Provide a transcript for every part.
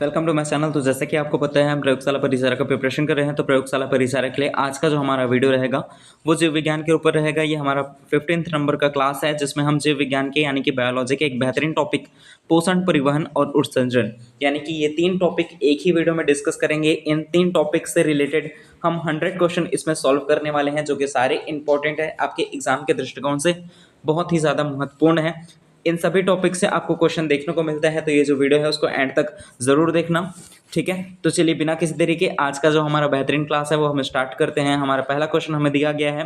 Welcome to my channel. तो जैसे कि आपको पता है हम प्रयोगशाला परिचारक का प्रिपरेशन कर रहे हैं। तो प्रयोगशाला परिचारक के लिए आज का जो हमारा वीडियो रहेगा वो जीव विज्ञान के ऊपर रहेगा। ये हमारा 15th नंबर का क्लास है जिसमें हम जीव विज्ञान के यानी कि बायोलॉजी के एक बेहतरीन टॉपिक पोषण, परिवहन और उत्सर्जन यानी कि ये 3 टॉपिक एक ही वीडियो में डिस्कस करेंगे। इन 3 टॉपिक से रिलेटेड हम 100 क्वेश्चन इसमें सॉल्व करने वाले हैं जो कि सारे इंपॉर्टेंट है, आपके एग्जाम के दृष्टिकोण से बहुत ही ज़्यादा महत्वपूर्ण है। इन सभी टॉपिक से आपको क्वेश्चन देखने को मिलता है, तो ये जो वीडियो है उसको एंड तक ज़रूर देखना, ठीक है। तो चलिए बिना किसी देरी के आज का जो हमारा बेहतरीन क्लास है वो हम स्टार्ट करते हैं। हमारा पहला क्वेश्चन हमें दिया गया है,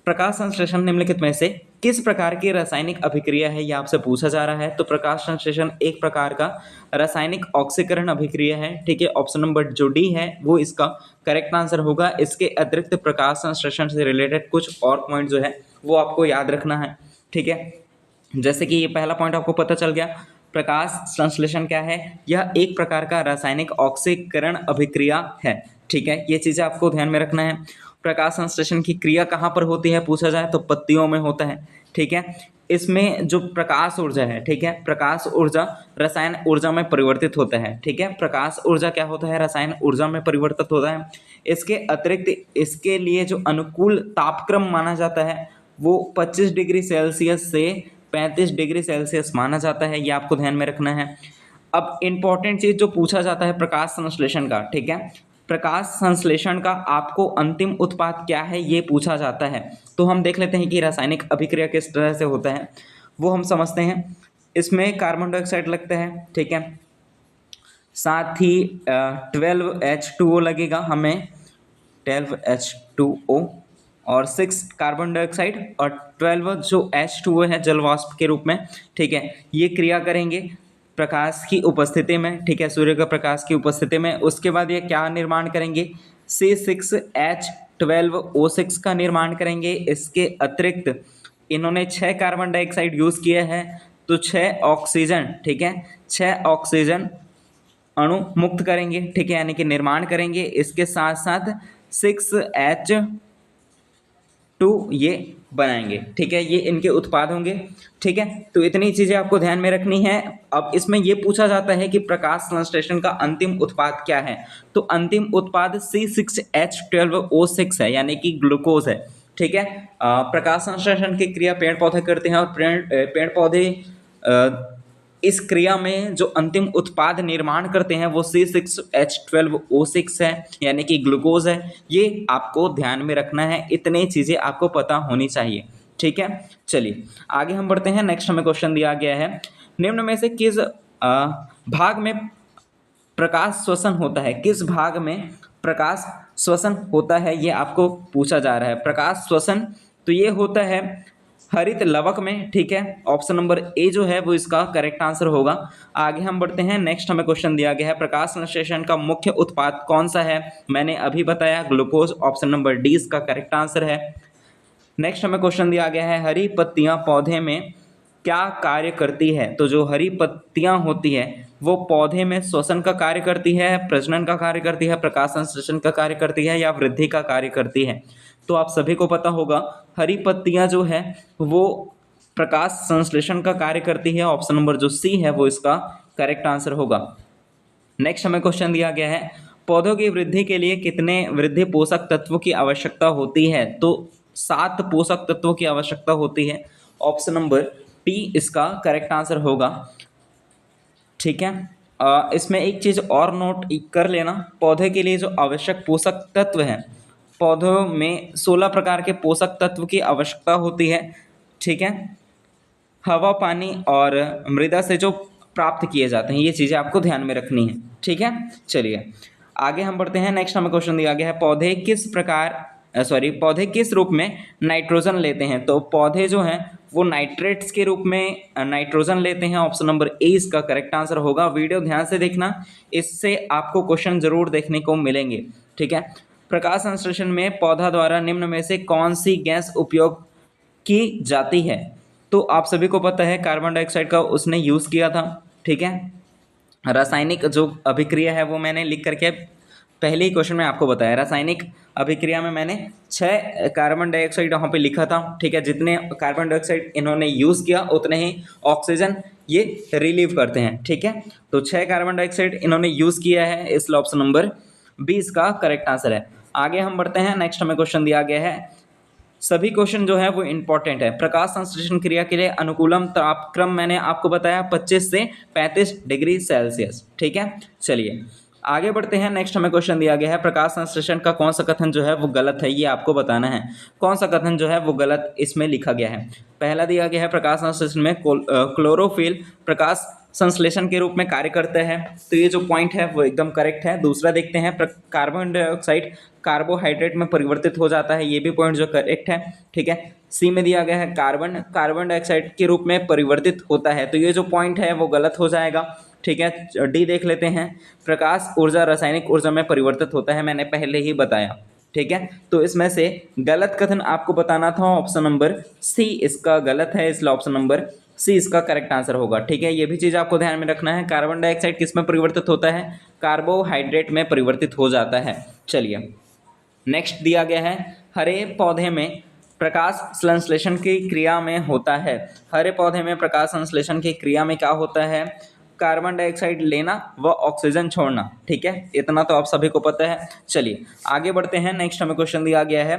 प्रकाश संश्लेषण निम्नलिखित में से किस प्रकार की रासायनिक अभिक्रिया है, ये आपसे पूछा जा रहा है। तो प्रकाश संश्लेषण एक प्रकार का रासायनिक ऑक्सीकरण अभिक्रिया है, ठीक है। ऑप्शन नंबर जो डी है वो इसका करेक्ट आंसर होगा। इसके अतिरिक्त प्रकाश संश्लेषण से रिलेटेड कुछ और पॉइंट जो है वो आपको याद रखना है, ठीक है। जैसे कि ये पहला पॉइंट आपको पता चल गया, प्रकाश संश्लेषण क्या है, यह एक प्रकार का रासायनिक ऑक्सीकरण अभिक्रिया है, ठीक है। ये चीज़ें आपको ध्यान में रखना है। प्रकाश संश्लेषण की क्रिया कहाँ पर होती है पूछा जाए तो पत्तियों में होता है, ठीक है। इसमें जो प्रकाश ऊर्जा है, ठीक है, प्रकाश ऊर्जा रसायन ऊर्जा में परिवर्तित होता है, ठीक है। प्रकाश ऊर्जा क्या होता है, रसायन ऊर्जा में परिवर्तित होता है। इसके अतिरिक्त इसके लिए जो अनुकूल तापक्रम माना जाता है वो 25 डिग्री सेल्सियस से 35 डिग्री सेल्सियस माना जाता है, ये आपको ध्यान में रखना है। अब इंपॉर्टेंट चीज जो पूछा जाता है प्रकाश संश्लेषण का, ठीक है, प्रकाश संश्लेषण का आपको अंतिम उत्पाद क्या है ये पूछा जाता है। तो हम देख लेते हैं कि रासायनिक अभिक्रिया किस तरह से होता है, वो हम समझते हैं। इसमें कार्बन डाइऑक्साइड लगता है, ठीक है, साथ ही 12H2O लगेगा हमें, 12H2O और 6 कार्बन डाइऑक्साइड और 12 जो H2O है जल वाष्प के रूप में, ठीक है। ये क्रिया करेंगे प्रकाश की उपस्थिति में, ठीक है, सूर्य का प्रकाश की उपस्थिति में। उसके बाद ये क्या निर्माण करेंगे, C6H12O6 का निर्माण करेंगे। इसके अतिरिक्त इन्होंने 6 कार्बन डाइऑक्साइड यूज़ किया है तो 6 ऑक्सीजन, ठीक है, 6 ऑक्सीजन अणु मुक्त करेंगे, ठीक है, यानी कि निर्माण करेंगे। इसके साथ साथ 6H2 ये बनाएंगे, ठीक है, ये इनके उत्पाद होंगे, ठीक है। तो इतनी चीज़ें आपको ध्यान में रखनी है। अब इसमें ये पूछा जाता है कि प्रकाश संश्लेषण का अंतिम उत्पाद क्या है, तो अंतिम उत्पाद C6H12O6 है यानी कि ग्लूकोज है, ठीक है। प्रकाश संश्लेषण की क्रिया पेड़ पौधे करते हैं और पेड़ पौधे इस क्रिया में जो अंतिम उत्पाद निर्माण करते हैं वो C6H12O6 है यानी कि ग्लूकोज है। ये आपको ध्यान में रखना है, इतनी चीज़ें आपको पता होनी चाहिए, ठीक है। चलिए आगे हम बढ़ते हैं। नेक्स्ट हमें क्वेश्चन दिया गया है, निम्न में से किस भाग में प्रकाश श्वसन होता है, किस भाग में प्रकाश श्वसन होता है ये आपको पूछा जा रहा है। प्रकाश श्वसन तो ये होता है हरित लवक में, ठीक है। ऑप्शन नंबर ए जो है वो इसका करेक्ट आंसर होगा। आगे हम बढ़ते हैं। नेक्स्ट हमें क्वेश्चन दिया गया है, प्रकाश संश्लेषण का मुख्य उत्पाद कौन सा है, मैंने अभी बताया ग्लूकोज, ऑप्शन नंबर डी इसका करेक्ट आंसर है। नेक्स्ट हमें क्वेश्चन दिया गया है, हरी पत्तियां पौधे में क्या कार्य करती है। तो जो हरी पत्तियां होती है वो पौधे में श्वसन का कार्य करती है, प्रजनन का कार्य करती है, प्रकाश संश्लेषण का कार्य करती है या वृद्धि का कार्य करती है। तो आप सभी को पता होगा हरी पत्तियां जो है वो प्रकाश संश्लेषण का कार्य करती है। ऑप्शन नंबर जो सी है वो इसका करेक्ट आंसर होगा। नेक्स्ट हमें क्वेश्चन दिया गया है, पौधों की वृद्धि के लिए कितने वृद्धि पोषक तत्वों की आवश्यकता होती है। तो 7 पोषक तत्वों की आवश्यकता होती है। ऑप्शन नंबर टी इसका करेक्ट आंसर होगा, ठीक है। इसमें एक चीज़ और नोट कर लेना, पौधे के लिए जो आवश्यक पोषक तत्व हैं, पौधों में 16 प्रकार के पोषक तत्व की आवश्यकता होती है, ठीक है। हवा, पानी और मृदा से जो प्राप्त किए जाते हैं, ये चीज़ें आपको ध्यान में रखनी है, ठीक है। चलिए आगे हम बढ़ते हैं। नेक्स्ट हमें क्वेश्चन दिया गया है, पौधे किस रूप में नाइट्रोजन लेते हैं। तो पौधे जो हैं वो नाइट्रेट्स के रूप में नाइट्रोजन लेते हैं। ऑप्शन नंबर ए इसका करेक्ट आंसर होगा। वीडियो ध्यान से देखना, इससे आपको क्वेश्चन जरूर देखने को मिलेंगे, ठीक है। प्रकाश संश्लेषण में पौधा द्वारा निम्न में से कौन सी गैस उपयोग की जाती है। तो आप सभी को पता है कार्बन डाइऑक्साइड का उसने यूज़ किया था, ठीक है। रासायनिक जो अभिक्रिया है वो मैंने लिख करके पहले ही क्वेश्चन में आपको बताया। रासायनिक अभिक्रिया में मैंने 6 कार्बन डाइऑक्साइड यहाँ पे लिखा था, ठीक है। जितने कार्बन डाइऑक्साइड इन्होंने यूज़ किया उतने ही ऑक्सीजन ये रिलीव करते हैं। ठीक है, तो 6 कार्बन डाइऑक्साइड इन्होंने यूज़ किया है, इसलिए ऑप्शन नंबर बी इसका करेक्ट आंसर है। आगे हम बढ़ते हैं, नेक्स्ट हमें क्वेश्चन दिया गया है, सभी क्वेश्चन जो है वो इंपॉर्टेंट है। प्रकाश संश्लेषण क्रिया के लिए अनुकूलम तापक्रम मैंने आपको बताया 25 से 35 डिग्री सेल्सियस। ठीक है, चलिए आगे बढ़ते हैं, नेक्स्ट हमें क्वेश्चन दिया गया है, प्रकाश संश्लेषण का कौन सा कथन जो है वो गलत है, ये आपको बताना है। कौन सा कथन जो है वो गलत इसमें लिखा गया है। पहला दिया गया है, प्रकाश संश्लेषण में क्लोरोफिल प्रकाश संश्लेषण के रूप में कार्य करता है, तो ये जो पॉइंट है वो एकदम करेक्ट है। दूसरा देखते हैं, कार्बन डाइऑक्साइड कार्बोहाइड्रेट में परिवर्तित हो जाता है, ये भी पॉइंट जो करेक्ट है। ठीक है, सी में दिया गया है, कार्बन डाइऑक्साइड के रूप में परिवर्तित होता है, तो ये जो पॉइंट है वो गलत हो जाएगा। ठीक है, डी देख लेते हैं, प्रकाश ऊर्जा रासायनिक ऊर्जा में परिवर्तित होता है, मैंने पहले ही बताया। ठीक है, तो इसमें से गलत कथन आपको बताना था, ऑप्शन नंबर सी इसका गलत है, इसलिए ऑप्शन नंबर सी इसका करेक्ट आंसर होगा। ठीक है, ये भी चीज़ आपको ध्यान में रखना है, कार्बन डाइऑक्साइड किस में परिवर्तित होता है, कार्बोहाइड्रेट में परिवर्तित हो जाता है। चलिए नेक्स्ट दिया गया है, हरे पौधे में प्रकाश संश्लेषण की क्रिया में होता है, हरे पौधे में प्रकाश संश्लेषण की क्रिया में क्या होता है, कार्बन डाइऑक्साइड लेना व ऑक्सीजन छोड़ना। ठीक है, इतना तो आप सभी को पता है। चलिए आगे बढ़ते हैं, नेक्स्ट हमें क्वेश्चन दिया गया है,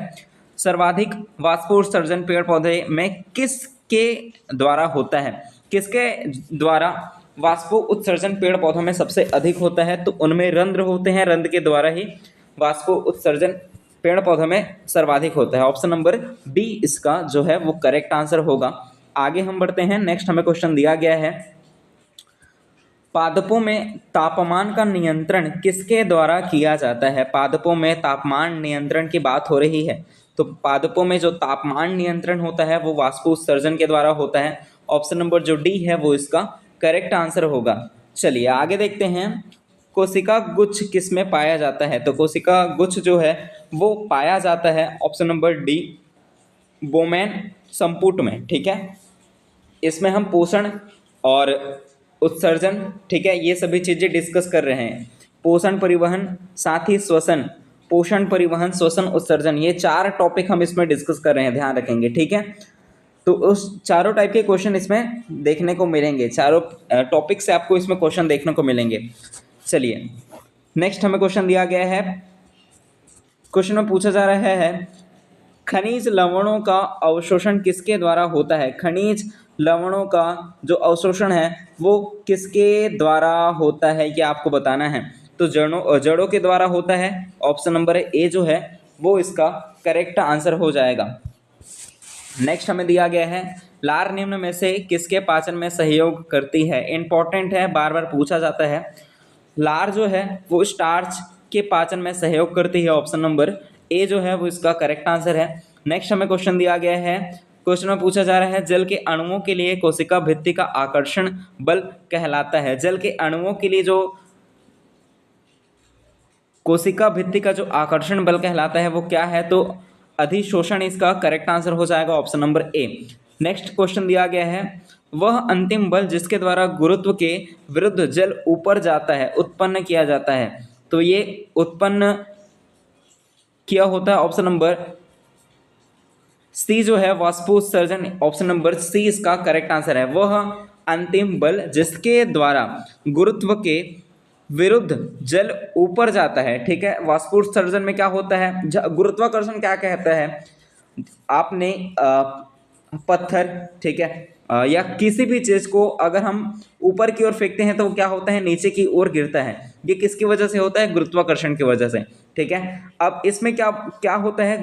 सर्वाधिक वाष्पोत्सर्जन पेड़ पौधे में किसके द्वारा होता है, किसके द्वारा वाष्पो उत्सर्जन पेड़ पौधों में सबसे अधिक होता है, तो उनमें रंध्र होते हैं, रंध्र के द्वारा ही वाष्पो उत्सर्जन पेड़ पौधों में सर्वाधिक होता है। ऑप्शन नंबर बी इसका जो है वो करेक्ट आंसर होगा। आगे हम बढ़ते हैं, नेक्स्ट हमें क्वेश्चन दिया गया है, पादपों में तापमान का नियंत्रण किसके द्वारा किया जाता है, पादपों में तापमान नियंत्रण की बात हो रही है, तो पादपों में जो तापमान नियंत्रण होता है वो वाष्पोत्सर्जन के द्वारा होता है। ऑप्शन नंबर जो डी है वो इसका करेक्ट आंसर होगा। चलिए आगे देखते हैं, कोशिका गुच्छ किस में पाया जाता है, तो कोशिका गुच्छ जो है वो पाया जाता है, ऑप्शन नंबर डी बोमेन संपुट में। ठीक है, इसमें हम पोषण और उत्सर्जन, ठीक है, ये सभी चीज़ें डिस्कस कर रहे हैं, पोषण परिवहन साथ ही श्वसन, पोषण परिवहन श्वसन उत्सर्जन, ये 4 टॉपिक हम इसमें डिस्कस कर रहे हैं, ध्यान रखेंगे। ठीक है, तो उस चारों टाइप के क्वेश्चन इसमें देखने को मिलेंगे, चारों टॉपिक से आपको इसमें क्वेश्चन देखने को मिलेंगे। चलिए नेक्स्ट हमें क्वेश्चन दिया गया है, क्वेश्चन में पूछा जा रहा है, खनिज लवणों का अवशोषण किसके द्वारा होता है, खनिज लवणों का जो अवशोषण है वो किसके द्वारा होता है, ये आपको बताना है। तो जड़ों के द्वारा होता है, ऑप्शन नंबर ए जो है वो इसका करेक्ट आंसर हो जाएगा। नेक्स्ट हमें दिया गया है, लार निम्न में से किसके पाचन में सहयोग करती है, इंपॉर्टेंट है, बार बार पूछा जाता है। लार जो है वो स्टार्च के पाचन में सहयोग करती है, ऑप्शन नंबर ए जो है वो इसका करेक्ट आंसर है। नेक्स्ट हमें क्वेश्चन दिया गया है, क्वेश्चन में पूछा जा रहा है, जल के अणुओं के लिए कोशिका भित्ति का आकर्षण बल कहलाता है, जल के अणुओं के लिए जो कोशिका भित्ति का जो आकर्षण बल कहलाता है वो क्या है, तो अधिशोषण इसका करेक्ट आंसर हो जाएगा, option number A. Next question दिया गया है, वह अंतिम बल जिसके द्वारा गुरुत्व के विरुद्ध जल ऊपर जाता है उत्पन्न किया जाता है, तो ये उत्पन्न किया होता है, ऑप्शन नंबर सी जो है वाष्पोत्सर्जन, ऑप्शन नंबर सी इसका करेक्ट आंसर है। वह अंतिम बल जिसके द्वारा गुरुत्व के विरुद्ध जल ऊपर जाता है। ठीक है, वाष्पोत्सर्जन में क्या होता है, गुरुत्वाकर्षण क्या कहता है, आपने पत्थर, ठीक है, या किसी भी चीज़ को अगर हम ऊपर की ओर फेंकते हैं तो वो क्या होता है, नीचे की ओर गिरता है, ये किसकी वजह से होता है, गुरुत्वाकर्षण की वजह से। ठीक है, अब इसमें क्या क्या होता है,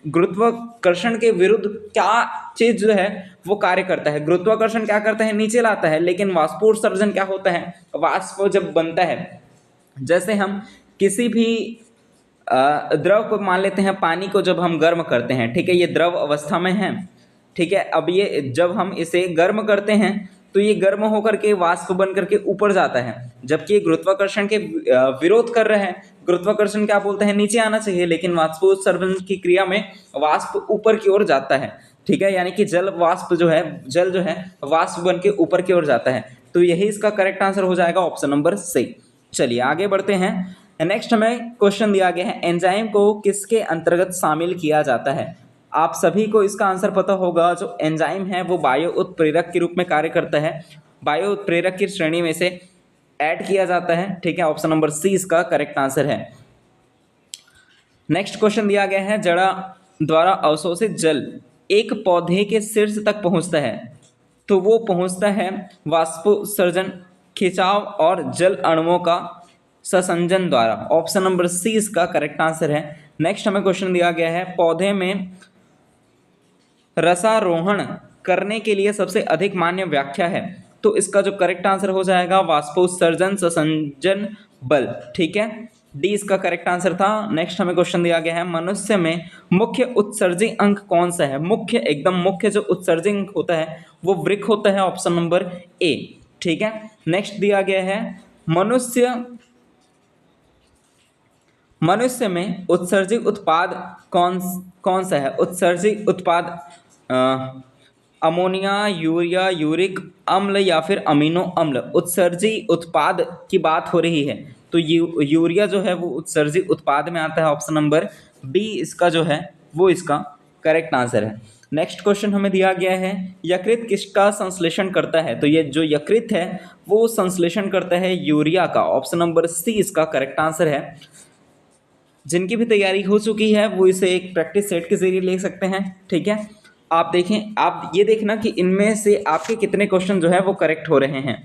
गुरुत्वाकर्षण के विरुद्ध क्या चीज जो है वो कार्य करता है, गुरुत्वाकर्षण क्या करता है, नीचे लाता है, लेकिन वाष्पोत्सर्जन क्या होता है, वाष्प जब बनता है, जैसे हम किसी भी द्रव को मान लेते हैं, पानी को जब हम गर्म करते हैं, ठीक है, ये द्रव अवस्था में है। ठीक है, अब ये जब हम इसे गर्म करते हैं तो ये गर्म होकर के वाष्प बन करके ऊपर जाता है, जबकि ये गुरुत्वाकर्षण के विरोध कर रहे हैं। गुरुत्वाकर्षण क्या बोलते हैं, नीचे आना चाहिए, लेकिन वाष्पोत्सर्जन की क्रिया में वाष्प ऊपर की ओर जाता है। ठीक है, यानी कि जल जो है वाष्प बन के ऊपर की ओर जाता है, तो यही इसका करेक्ट आंसर हो जाएगा, ऑप्शन नंबर सी। चलिए आगे बढ़ते हैं, नेक्स्ट हमें क्वेश्चन दिया गया है, एंजाइम को किसके अंतर्गत शामिल किया जाता है। आप सभी को इसका आंसर पता होगा, जो एंजाइम है वो बायो उत्प्रेरक के रूप में कार्य करता है, बायो उत्प्रेरक की श्रेणी में से ऐड किया जाता है। ठीक है, ऑप्शन नंबर सी इसका करेक्ट आंसर है। नेक्स्ट क्वेश्चन दिया गया है, जड़ा द्वारा अवशोषित जल एक पौधे के शीर्ष तक पहुंचता है, तो वो पहुंचता है वाष्पोत्सर्जन, खिंचाव और जल अणुओं का संसंजन द्वारा। ऑप्शन नंबर सी इसका करेक्ट आंसर है। नेक्स्ट हमें क्वेश्चन दिया गया है, पौधे में रसारोहण करने के लिए सबसे अधिक मान्य व्याख्या है, तो इसका जो करेक्ट आंसर हो जाएगा वाष्पोत्सर्जन संसंजन बल। ठीक है, डी इसका करेक्ट आंसर था। नेक्स्ट हमें क्वेश्चन दिया गया है, मनुष्य में मुख्य उत्सर्जी अंग कौन सा है? मुख्य, एकदम मुख्य जो उत्सर्जी अंग होता है वो वृक्क होता है, ऑप्शन नंबर ए। ठीक है, नेक्स्ट दिया गया है, मनुष्य में उत्सर्जी उत्पाद कौन सा है? उत्सर्जी उत्पाद अमोनिया, यूरिया, यूरिक अम्ल या फिर अमीनो अम्ल। उत्सर्जी उत्पाद की बात हो रही है, तो यूरिया जो है वो उत्सर्जी उत्पाद में आता है, ऑप्शन नंबर बी इसका जो है वो इसका करेक्ट आंसर है। नेक्स्ट क्वेश्चन हमें दिया गया है, यकृत किसका संश्लेषण करता है? तो ये जो यकृत है वो संश्लेषण करता है यूरिया का, ऑप्शन नंबर सी इसका करेक्ट आंसर है। जिनकी भी तैयारी हो चुकी है वो इसे एक प्रैक्टिस सेट के जरिए ले सकते हैं। ठीक है, आप देखें, आप ये देखना कि इनमें से आपके कितने क्वेश्चन जो है वो करेक्ट हो रहे हैं।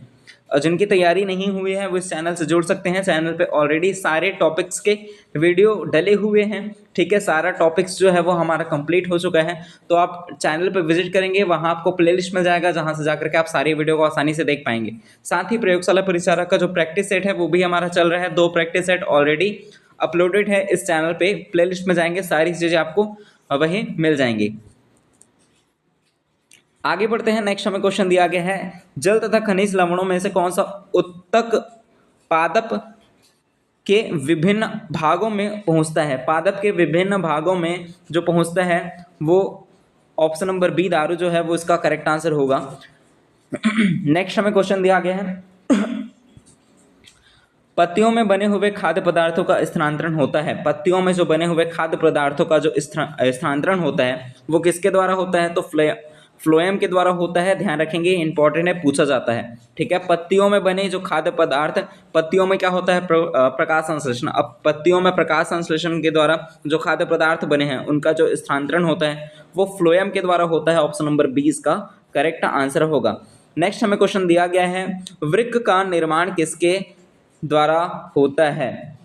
और जिनकी तैयारी नहीं हुई है वो इस चैनल से जुड़ सकते हैं। चैनल पे ऑलरेडी सारे टॉपिक्स के वीडियो डले हुए हैं। ठीक है, सारा टॉपिक्स जो है वो हमारा कंप्लीट हो चुका है, तो आप चैनल पे विजिट करेंगे, वहाँ आपको प्लेलिस्ट मिल जाएगा, जहाँ से जाकर के आप सारी वीडियो को आसानी से देख पाएंगे। साथ ही प्रयोगशाला परिचारक का जो प्रैक्टिस सेट है वो भी हमारा चल रहा है। 2 प्रैक्टिस सेट ऑलरेडी अपलोडेड है इस चैनल पे, प्लेलिस्ट में जाएंगे, सारी चीज़ें आपको वहीं मिल जाएंगी। आगे बढ़ते हैं। नेक्स्ट हमें क्वेश्चन दिया गया है, जल तथा खनिज लवणों में से कौन सा उत्तक पादप के विभिन्न भागों में पहुंचता है? पादप के विभिन्न भागों में जो पहुंचता है वो ऑप्शन नंबर बी दारू जो है वो इसका करेक्ट आंसर होगा। नेक्स्ट हमें क्वेश्चन दिया गया है, पत्तियों में बने हुए खाद्य पदार्थों का स्थानांतरण होता है। पत्तियों में जो बने हुए खाद्य पदार्थों का जो स्थानांतरण होता है वो किसके द्वारा होता है? तो फ्लोएम के द्वारा होता है। ध्यान रखेंगे, इंपॉर्टेंट है, पूछा जाता है। ठीक है, पत्तियों में बने जो खाद्य पदार्थ, पत्तियों में क्या होता है? प्रकाश संश्लेषण। अब पत्तियों में प्रकाश संश्लेषण के द्वारा जो खाद्य पदार्थ बने हैं उनका जो स्थानांतरण होता है वो फ्लोएम के द्वारा होता है। ऑप्शन नंबर 20 का करेक्ट आंसर होगा। नेक्स्ट हमें क्वेश्चन दिया गया है, वृक्क का निर्माण किसके द्वारा होता है?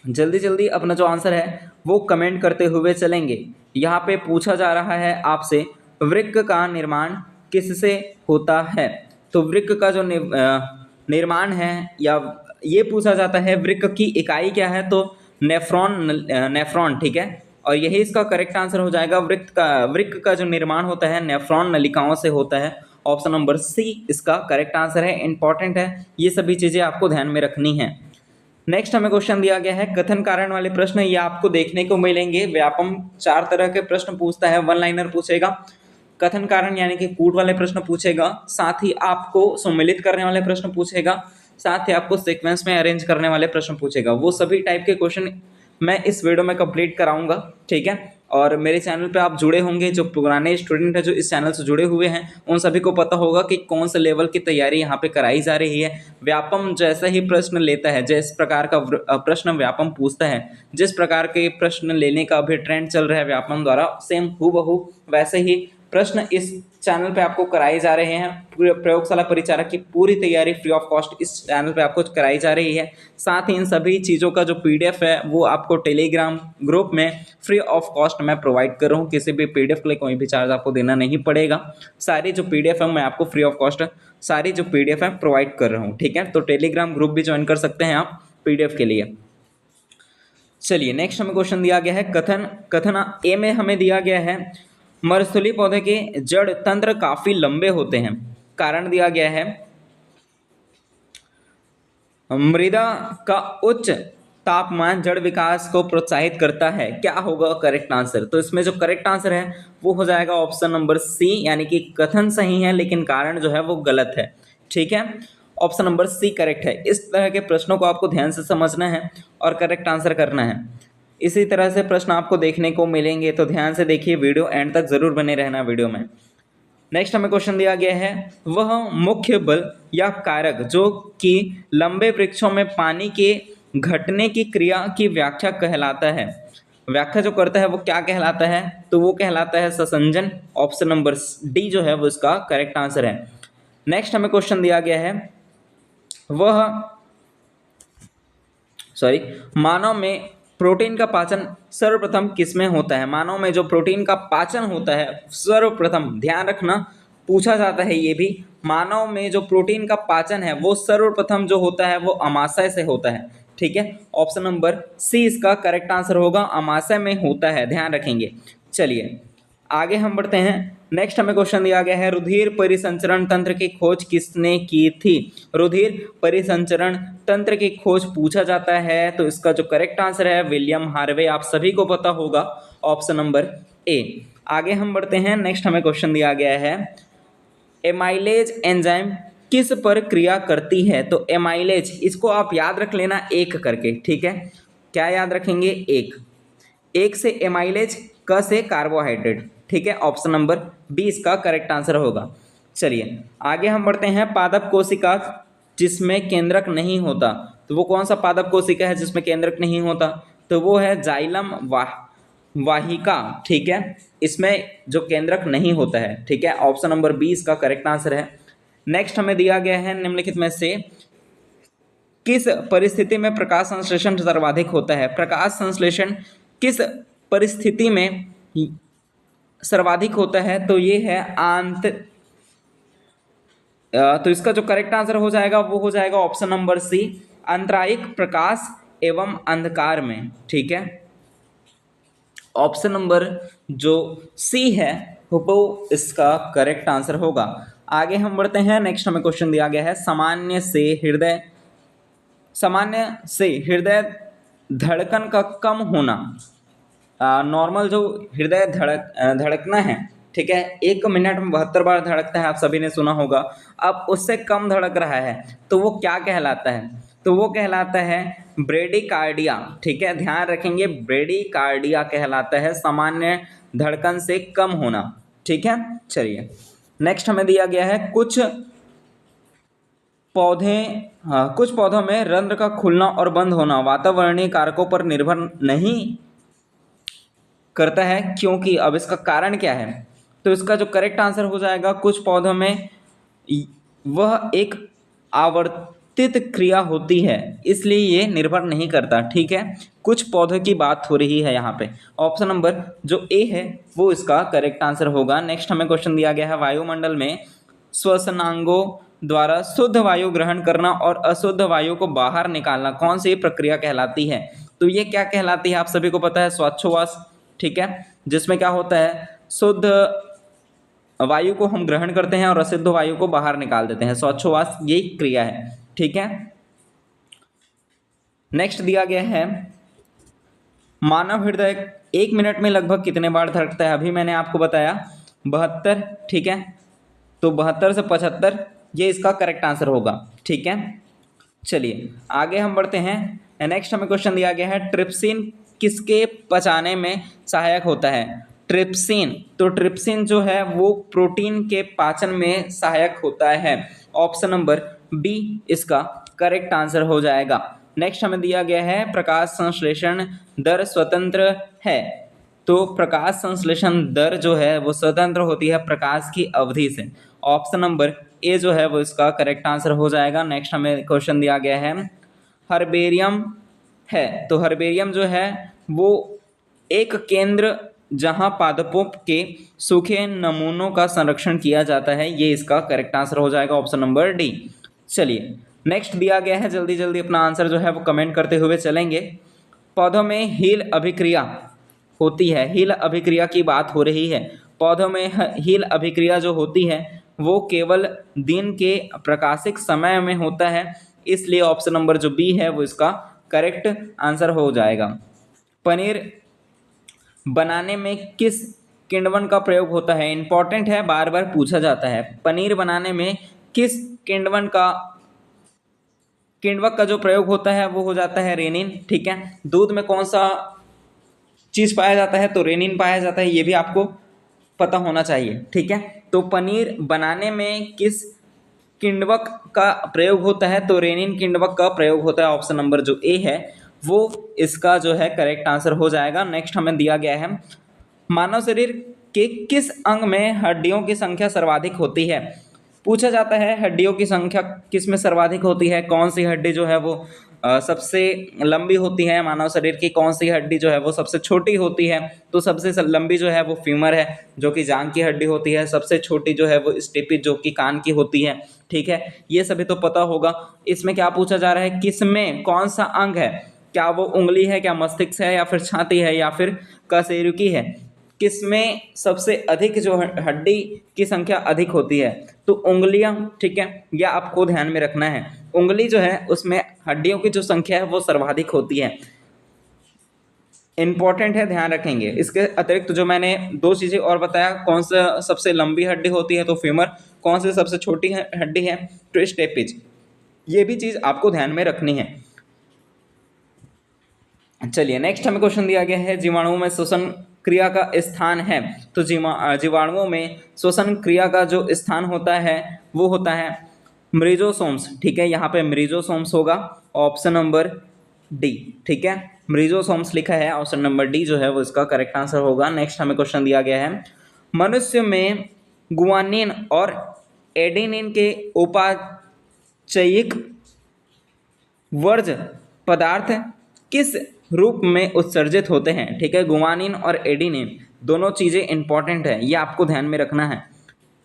जल्दी जल्दी अपना जो आंसर है वो कमेंट करते हुए चलेंगे। यहाँ पे पूछा जा रहा है आपसे, वृक्क का निर्माण किससे होता है? तो वृक्क का जो निर्माण है, या ये पूछा जाता है वृक्क की इकाई क्या है? तो नेफ्रॉन। ठीक है, और यही इसका करेक्ट आंसर हो जाएगा। वृक्क का जो निर्माण होता है नेफ्रॉन नलिकाओं से होता है। ऑप्शन नंबर सी इसका करेक्ट आंसर है। इंपॉर्टेंट है, ये सभी चीज़ें आपको ध्यान में रखनी है। नेक्स्ट हमें क्वेश्चन दिया गया है, कथन कारण वाले प्रश्न ये आपको देखने को मिलेंगे। व्यापम 4 तरह के प्रश्न पूछता है। 1 लाइनर पूछेगा, कथन कारण यानी कि कूट वाले प्रश्न पूछेगा, साथ ही आपको सम्मिलित करने वाले प्रश्न पूछेगा, साथ ही आपको सीक्वेंस में अरेंज करने वाले प्रश्न पूछेगा। वो सभी टाइप के क्वेश्चन मैं इस वीडियो में कंप्लीट कराऊंगा। ठीक है, और मेरे चैनल पे आप जुड़े होंगे, जो पुराने स्टूडेंट हैं जो इस चैनल से जुड़े हुए हैं उन सभी को पता होगा कि कौन से लेवल की तैयारी यहाँ पे कराई जा रही है। व्यापम जैसा ही प्रश्न लेता है, जिस प्रकार का प्रश्न व्यापम पूछता है, जिस प्रकार के प्रश्न लेने का अभी ट्रेंड चल रहा है व्यापम द्वारा, सेम हूबहू वैसे ही प्रश्न इस चैनल पे आपको कराए जा रहे हैं। प्रयोगशाला परिचारक की पूरी तैयारी फ्री ऑफ कॉस्ट इस चैनल पे आपको कराई जा रही है। साथ ही इन सभी चीज़ों का जो पीडीएफ है वो आपको टेलीग्राम ग्रुप में फ्री ऑफ कॉस्ट मैं प्रोवाइड कर रहा हूँ। किसी भी पीडीएफ के लिए कोई भी चार्ज आपको देना नहीं पड़ेगा। सारी जो पीडीएफ है मैं आपको फ्री ऑफ कॉस्ट सारी जो पीडीएफ है प्रोवाइड कर रहा हूँ। ठीक है, तो टेलीग्राम ग्रुप भी ज्वाइन कर सकते हैं आप पीडीएफ के लिए। चलिए, नेक्स्ट हमें क्वेश्चन दिया गया है, कथन ए में हमें दिया गया है, मरुस्थलीय पौधे के जड़ तंत्र काफी लंबे होते हैं। कारण दिया गया है, मृदा का उच्च तापमान जड़ विकास को प्रोत्साहित करता है। क्या होगा करेक्ट आंसर? तो इसमें जो करेक्ट आंसर है वो हो जाएगा ऑप्शन नंबर सी, यानी कि कथन सही है लेकिन कारण जो है वो गलत है। ठीक है, ऑप्शन नंबर सी करेक्ट है। इस तरह के प्रश्नों को आपको ध्यान से समझना है और करेक्ट आंसर करना है। इसी तरह से प्रश्न आपको देखने को मिलेंगे, तो ध्यान से देखिए वीडियो, एंड तक जरूर बने रहना वीडियो में। नेक्स्ट हमें क्वेश्चन दिया गया है, वह मुख्य बल या कारक जो कि लंबे वृक्षों में पानी के घटने की क्रिया की व्याख्या कहलाता है, व्याख्या जो करता है वो क्या कहलाता है, तो वो कहलाता है ससंजन। ऑप्शन नंबर डी जो है वो इसका करेक्ट आंसर है। नेक्स्ट हमें क्वेश्चन दिया गया है, वह मानव में प्रोटीन का पाचन सर्वप्रथम किसमें होता है, मानव में जो प्रोटीन का पाचन होता है सर्वप्रथम, ध्यान रखना पूछा जाता है ये भी, मानव में जो प्रोटीन का पाचन है वो सर्वप्रथम जो होता है वो अमाशय से होता है, ठीक है। ऑप्शन नंबर सी इसका करेक्ट आंसर होगा, अमाशय में होता है, ध्यान रखेंगे। चलिए आगे हम बढ़ते हैं। नेक्स्ट हमें क्वेश्चन दिया गया है, रुधिर परिसंचरण तंत्र की खोज किसने की थी, रुधिर परिसंचरण तंत्र की खोज पूछा जाता है, तो इसका जो करेक्ट आंसर है विलियम हार्वे, आप सभी को पता होगा, ऑप्शन नंबर ए। आगे हम बढ़ते हैं। नेक्स्ट हमें क्वेश्चन दिया गया है, एमाइलेज एंजाइम किस पर क्रिया करती है, तो एमाइलेज इसको आप याद रख लेना एक करके, ठीक है। क्या याद रखेंगे, एक से एमाइलेज, क से कार्बोहाइड्रेट, ठीक है। ऑप्शन नंबर बी इसका करेक्ट आंसर होगा। चलिए आगे हम बढ़ते हैं, पादप कोशिका जिसमें केंद्रक नहीं होता, तो वो कौन सा पादप कोशिका है जिसमें केंद्रक नहीं होता, तो वो है जाइलम वाहिका, ठीक है, इसमें जो केंद्रक नहीं होता है, ठीक है। ऑप्शन नंबर बी इसका करेक्ट आंसर है। नेक्स्ट हमें दिया गया है, निम्नलिखित में से किस परिस्थिति में प्रकाश संश्लेषण सर्वाधिक होता है, प्रकाश संश्लेषण किस परिस्थिति में सर्वाधिक होता है, तो ये है तो इसका जो करेक्ट आंसर हो जाएगा वो हो जाएगा ऑप्शन नंबर सी, अंतरायिक प्रकाश एवं अंधकार में, ठीक है। ऑप्शन नंबर जो सी है वो इसका करेक्ट आंसर होगा। आगे हम बढ़ते हैं। नेक्स्ट हमें क्वेश्चन दिया गया है, सामान्य से हृदय धड़कन का कम होना, नॉर्मल जो हृदय धड़कना है, ठीक है, 1 मिनट में 72 बार धड़कता है, आप सभी ने सुना होगा, अब उससे कम धड़क रहा है तो वो क्या कहलाता है, तो वो कहलाता है ब्रेडिकार्डिया, ठीक है, ध्यान रखेंगे, ब्रेडिकार्डिया कहलाता है सामान्य धड़कन से कम होना, ठीक है। चलिए नेक्स्ट हमें दिया गया है, कुछ पौधों में रंध्र का खुलना और बंद होना वातावरणीय कारकों पर निर्भर नहीं करता है, क्योंकि अब इसका कारण क्या है, तो इसका जो करेक्ट आंसर हो जाएगा, कुछ पौधों में वह एक आवर्तित क्रिया होती है इसलिए ये निर्भर नहीं करता, ठीक है। कुछ पौधों की बात हो रही है यहाँ पे, ऑप्शन नंबर जो ए है वो इसका करेक्ट आंसर होगा। नेक्स्ट हमें क्वेश्चन दिया गया है, वायुमंडल में श्वसनांगों द्वारा शुद्ध वायु ग्रहण करना और अशुद्ध वायु को बाहर निकालना कौन सी प्रक्रिया कहलाती है, तो ये क्या कहलाती है, आप सभी को पता है, श्वासोच्छ्वास, ठीक है, जिसमें क्या होता है, शुद्ध वायु को हम ग्रहण करते हैं और अशुद्ध वायु को बाहर निकाल देते हैं, श्वासोच्छ्वास यही क्रिया है, ठीक है। नेक्स्ट दिया गया है, मानव हृदय 1 मिनट में लगभग कितने बार धड़कता है, अभी मैंने आपको बताया 72, ठीक है, तो 72 से 75 ये इसका करेक्ट आंसर होगा, ठीक है। चलिए आगे हम बढ़ते हैं। नेक्स्ट हमें क्वेश्चन दिया गया है, ट्रिप्सिन किसके पचाने में सहायक होता है, ट्रिप्सिन, तो ट्रिप्सिन जो है वो प्रोटीन के पाचन में सहायक होता है, ऑप्शन नंबर बी इसका करेक्ट आंसर हो जाएगा। नेक्स्ट हमें दिया गया है, प्रकाश संश्लेषण दर स्वतंत्र है, तो प्रकाश संश्लेषण दर जो है वो स्वतंत्र होती है प्रकाश की अवधि से, ऑप्शन नंबर ए जो है वो इसका करेक्ट आंसर हो जाएगा। नेक्स्ट हमें क्वेश्चन दिया गया है, हर्बेरियम है, तो हर्बेरियम जो है वो एक केंद्र जहां पादपों के सूखे नमूनों का संरक्षण किया जाता है, ये इसका करेक्ट आंसर हो जाएगा, ऑप्शन नंबर डी। चलिए नेक्स्ट दिया गया है, जल्दी जल्दी अपना आंसर जो है वो कमेंट करते हुए चलेंगे। पौधों में हील अभिक्रिया होती है, हील अभिक्रिया की बात हो रही है, पौधों में हील अभिक्रिया जो होती है वो केवल दिन के प्रकाशिक समय में होता है, इसलिए ऑप्शन नंबर जो बी है वो इसका करेक्ट आंसर हो जाएगा। पनीर बनाने में किस किण्वन का प्रयोग होता है, इंपॉर्टेंट है, बार बार पूछा जाता है, पनीर बनाने में किस किण्वक का जो प्रयोग होता है वो हो जाता है रेनिन, ठीक है। दूध में कौन सा चीज़ पाया जाता है, तो रेनिन पाया जाता है, ये भी आपको पता होना चाहिए। ठीक है, तो पनीर बनाने में किस किण्वक का प्रयोग होता है? तो रेनिन किण्वक का प्रयोग होता है। ऑप्शन नंबर जो ए है वो इसका जो है करेक्ट आंसर हो जाएगा। नेक्स्ट हमें दिया गया है मानव शरीर के किस अंग में हड्डियों की संख्या सर्वाधिक होती है? पूछा जाता है हड्डियों की संख्या किस में सर्वाधिक होती है, कौन सी हड्डी जो है वो सबसे लंबी होती है, मानव शरीर की कौन सी हड्डी जो है वो सबसे छोटी होती है? तो सबसे लंबी जो है वो फीमर है, जो कि जांघ की हड्डी होती है। सबसे छोटी जो है वो स्टेपिस, जो कि कान की होती है। ठीक है, ये सभी तो पता होगा। इसमें क्या पूछा जा रहा है, किसमें कौन सा अंग है? क्या वो उंगली है, क्या मस्तिष्क है, या फिर छाती है, या फिर कशेरुकी है? किसमें सबसे अधिक जो हड्डी की संख्या अधिक होती है? तो उंगलियां। ठीक है, यह आपको ध्यान में रखना है। उंगली जो है उसमें हड्डियों की जो संख्या है वो सर्वाधिक होती है। इंपॉर्टेंट है, ध्यान रखेंगे। इसके अतिरिक्त जो मैंने दो चीजें और बताया, कौन सा सबसे लंबी हड्डी होती है तो फीमर, कौन सी सबसे छोटी हड्डी है तो स्टेपिज। ये भी चीज आपको ध्यान में रखनी है। चलिए नेक्स्ट हमें क्वेश्चन दिया गया है जीवाणुओं में श्वसन क्रिया का स्थान है। तो जीवाणुओं में श्वसन क्रिया का जो स्थान होता है वो होता है मृजोसोम्स। ठीक है, यहाँ पे मृजोसोम्स होगा, ऑप्शन नंबर डी। ठीक है, मृजोसोम्स लिखा है, ऑप्शन नंबर डी जो है वो इसका करेक्ट आंसर होगा। नेक्स्ट हमें क्वेश्चन दिया गया है मनुष्य में गुआनिन और एडेनिन के उपाचयिक वर्ज्य पदार्थ किस रूप में उत्सर्जित होते हैं? ठीक है, गुआनिन और एडेनिन दोनों चीज़ें इंपॉर्टेंट है, ये आपको ध्यान में रखना है।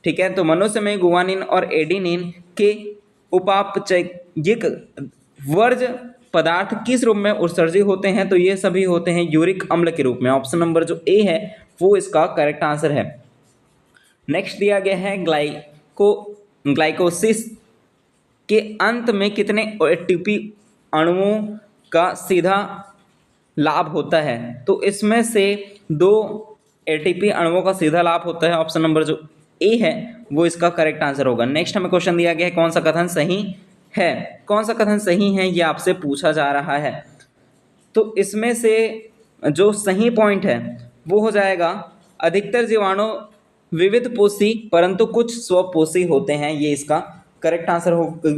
ठीक है, तो मनुष्य में गुआनिन और एडेनिन के उपापचयिक वर्ज्य पदार्थ किस रूप में उत्सर्जित होते हैं? तो ये सभी होते हैं यूरिक अम्ल के रूप में। ऑप्शन नंबर जो ए है वो इसका करेक्ट आंसर है। नेक्स्ट दिया गया है ग्लाइकोसिस के अंत में कितने एटीपी अणुओं का सीधा लाभ होता है? तो इसमें से 2 एटीपी अणुओं का सीधा लाभ होता है। ऑप्शन नंबर जो ए है वो इसका करेक्ट आंसर होगा। नेक्स्ट हमें क्वेश्चन दिया गया है कौन सा कथन सही है? कौन सा कथन सही है ये आपसे पूछा जा रहा है। तो इसमें से जो सही पॉइंट है वो हो जाएगा अधिकतर जीवाणु विविध पोषी परंतु कुछ स्वपोषी होते हैं, ये इसका करेक्ट आंसर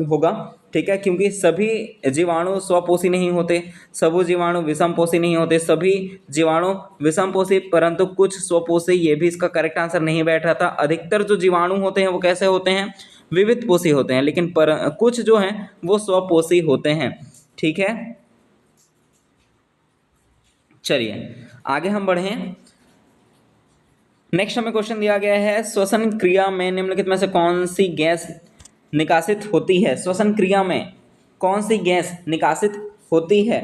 होगा। ठीक है, क्योंकि सभी जीवाणु स्वपोषी नहीं होते, सभी जीवाणु विषमपोषी नहीं होते, सभी जीवाणु विषमपोषी परंतु कुछ स्वपोषी, ये भी इसका करेक्ट आंसर नहीं बैठ रहा था। अधिकतर जो जीवाणु होते हैं वो कैसे होते हैं? विविध पोषी होते हैं, लेकिन कुछ जो हैं वो स्वपोषी होते हैं। ठीक है, चलिए आगे हम बढ़ें। नेक्स्ट हमें क्वेश्चन दिया गया है श्वसन क्रिया में निम्नलिखित में से कौन सी गैस निकासित होती है? श्वसन क्रिया में कौन सी गैस निकासित होती है?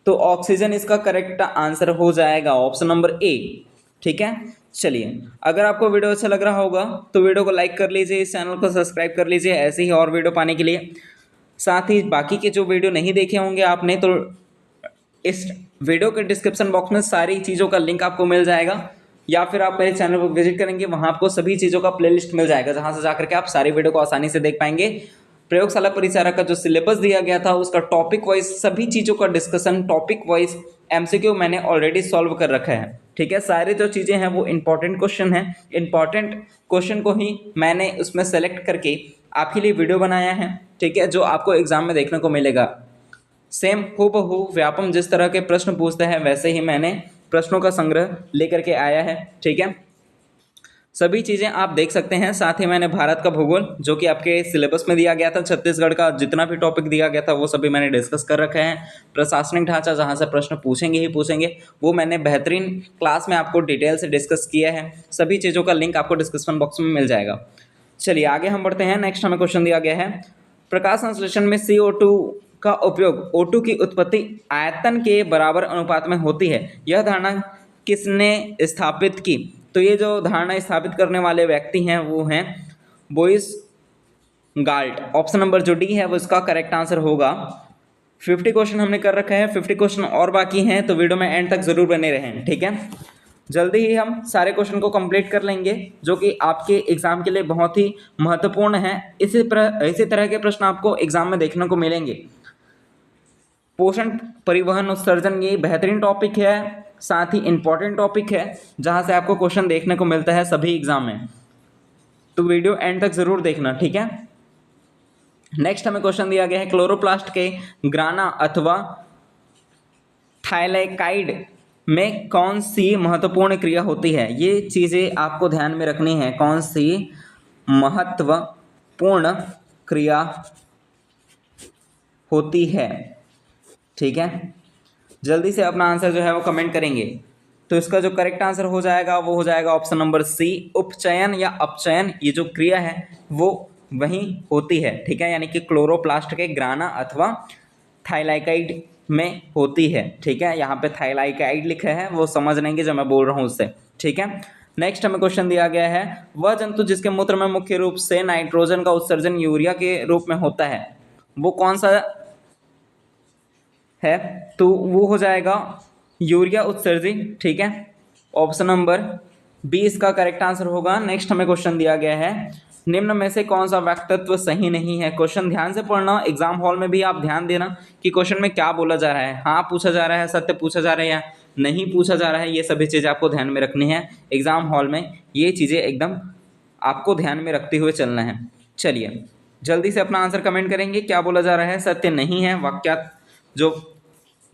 तो ऑक्सीजन इसका करेक्ट आंसर हो जाएगा, ऑप्शन नंबर ए। ठीक है, चलिए अगर आपको वीडियो अच्छा लग रहा होगा तो वीडियो को लाइक कर लीजिए, इस चैनल को सब्सक्राइब कर लीजिए ऐसे ही और वीडियो पाने के लिए। साथ ही बाकी के जो वीडियो नहीं देखे होंगे आपने तो इस वीडियो के डिस्क्रिप्शन बॉक्स में सारी चीज़ों का लिंक आपको मिल जाएगा, या फिर आप मेरे चैनल पर विजिट करेंगे, वहाँ आपको सभी चीज़ों का प्लेलिस्ट मिल जाएगा, जहाँ से जाकर के आप सारी वीडियो को आसानी से देख पाएंगे। प्रयोगशाला परिचारक का जो सिलेबस दिया गया था उसका टॉपिक वाइज सभी चीज़ों का डिस्कशन, टॉपिक वाइज एमसीक्यू मैंने ऑलरेडी सॉल्व कर रखा है। ठीक है, सारी जो चीज़ें हैं वो इंपॉर्टेंट क्वेश्चन हैं, इंपॉर्टेंट क्वेश्चन को ही मैंने उसमें सेलेक्ट करके आपके लिए वीडियो बनाया है। ठीक है, जो आपको एग्जाम में देखने को मिलेगा। सेम हूबहू व्यापम जिस तरह के प्रश्न पूछते हैं वैसे ही मैंने प्रश्नों का संग्रह लेकर के आया है। ठीक है, सभी चीज़ें आप देख सकते हैं। साथ ही मैंने भारत का भूगोल जो कि आपके सिलेबस में दिया गया था, छत्तीसगढ़ का जितना भी टॉपिक दिया गया था वो सभी मैंने डिस्कस कर रखा है। प्रशासनिक ढांचा जहाँ से प्रश्न पूछेंगे ही पूछेंगे वो मैंने बेहतरीन क्लास में आपको डिटेल से डिस्कस किया है। सभी चीज़ों का लिंक आपको डिस्क्रिप्शन बॉक्स में मिल जाएगा। चलिए आगे हम बढ़ते हैं। नेक्स्ट हमें क्वेश्चन दिया गया है प्रकाश संश्लेषण में CO2 का उपयोग O2 की उत्पत्ति आयतन के बराबर अनुपात में होती है, यह धारणा किसने स्थापित की? तो ये जो धारणा स्थापित करने वाले व्यक्ति हैं वो हैं बोइस गाल्ट। ऑप्शन नंबर जो डी है वो इसका करेक्ट आंसर होगा। 50 क्वेश्चन हमने कर रखा है, 50 क्वेश्चन और बाकी हैं, तो वीडियो में एंड तक जरूर बने रहें। ठीक है, जल्दी ही हम सारे क्वेश्चन को कंप्लीट कर लेंगे जो कि आपके एग्जाम के लिए बहुत ही महत्वपूर्ण है। इसी तरह के प्रश्न आपको एग्जाम में देखने को मिलेंगे। पोषण परिवहन उत्सर्जन ये बेहतरीन टॉपिक है, साथ ही इंपॉर्टेंट टॉपिक है जहाँ से आपको क्वेश्चन देखने को मिलता है सभी एग्जाम में, तो वीडियो एंड तक जरूर देखना, ठीक है। नेक्स्ट हमें क्वेश्चन दिया गया है क्लोरोप्लास्ट के ग्राना अथवा थाइलेकाइड में कौन सी महत्वपूर्ण क्रिया होती है। ये चीज़ें आपको ध्यान में रखनी है, कौन सी महत्वपूर्ण क्रिया होती है, ठीक है। जल्दी से अपना आंसर जो है वो कमेंट करेंगे। तो इसका जो करेक्ट आंसर हो जाएगा वो हो जाएगा ऑप्शन नंबर सी, उपचयन या अपचयन, ये जो क्रिया है वो वही होती है, ठीक है, यानी कि क्लोरोप्लास्ट के ग्राना अथवा थाइलाइकाइड में होती है, ठीक है। यहाँ पे थाइलाइकाइड लिखा है, वो समझ लेंगे जो मैं बोल रहा हूँ उससे, ठीक है। नेक्स्ट हमें क्वेश्चन दिया गया है वह जंतु जिसके मूत्र में मुख्य रूप से नाइट्रोजन का उत्सर्जन यूरिया के रूप में होता है, वो कौन सा है। तो वो हो जाएगा यूरिया उत्सर्जी, ठीक है। ऑप्शन नंबर बी इसका करेक्ट आंसर होगा। नेक्स्ट हमें क्वेश्चन दिया गया है निम्न में से कौन सा वक्तत्व सही नहीं है। क्वेश्चन ध्यान से पढ़ना, एग्जाम हॉल में भी आप ध्यान देना कि क्वेश्चन में क्या बोला जा रहा है, हाँ पूछा जा रहा है, सत्य पूछा जा रहा है या नहीं पूछा जा रहा है, ये सभी चीज़ें आपको ध्यान में रखनी है। एग्जाम हॉल में ये चीज़ें एकदम आपको ध्यान में रखते हुए चलना है। चलिए जल्दी से अपना आंसर कमेंट करेंगे, क्या बोला जा रहा है, सत्य नहीं है, वाक्य जो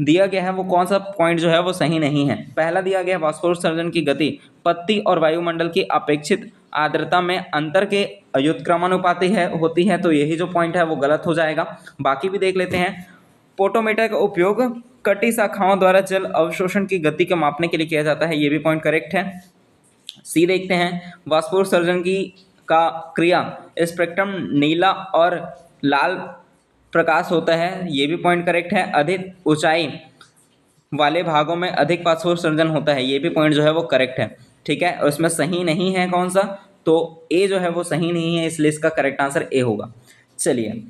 दिया गया है वो कौन सा पॉइंट जो है वो सही नहीं है। पहला दिया गया वाष्पोत्सर्जन की गति पत्ती और वायुमंडल की अपेक्षित आर्द्रता में अंतर के व्युत्क्रमानुपाती है होती है, तो यही जो पॉइंट है वो गलत हो जाएगा। बाकी भी देख लेते हैं। पोटोमीटर का उपयोग कटी शाखाओं द्वारा जल अवशोषण की गति को मापने के लिए किया जाता है, ये भी पॉइंट करेक्ट है। सी देखते हैं वाष्पोत्सर्जन की का क्रिया स्पेक्ट्रम नीला और लाल प्रकाश होता है, ये भी पॉइंट करेक्ट है। अधिक ऊंचाई वाले भागों में अधिक वाष्पोत्सर्जन होता है, ये भी पॉइंट जो है वो करेक्ट है, ठीक है। और इसमें सही नहीं है कौन सा, तो ए जो है वो सही नहीं है, इसलिए इसका करेक्ट आंसर ए होगा। चलिए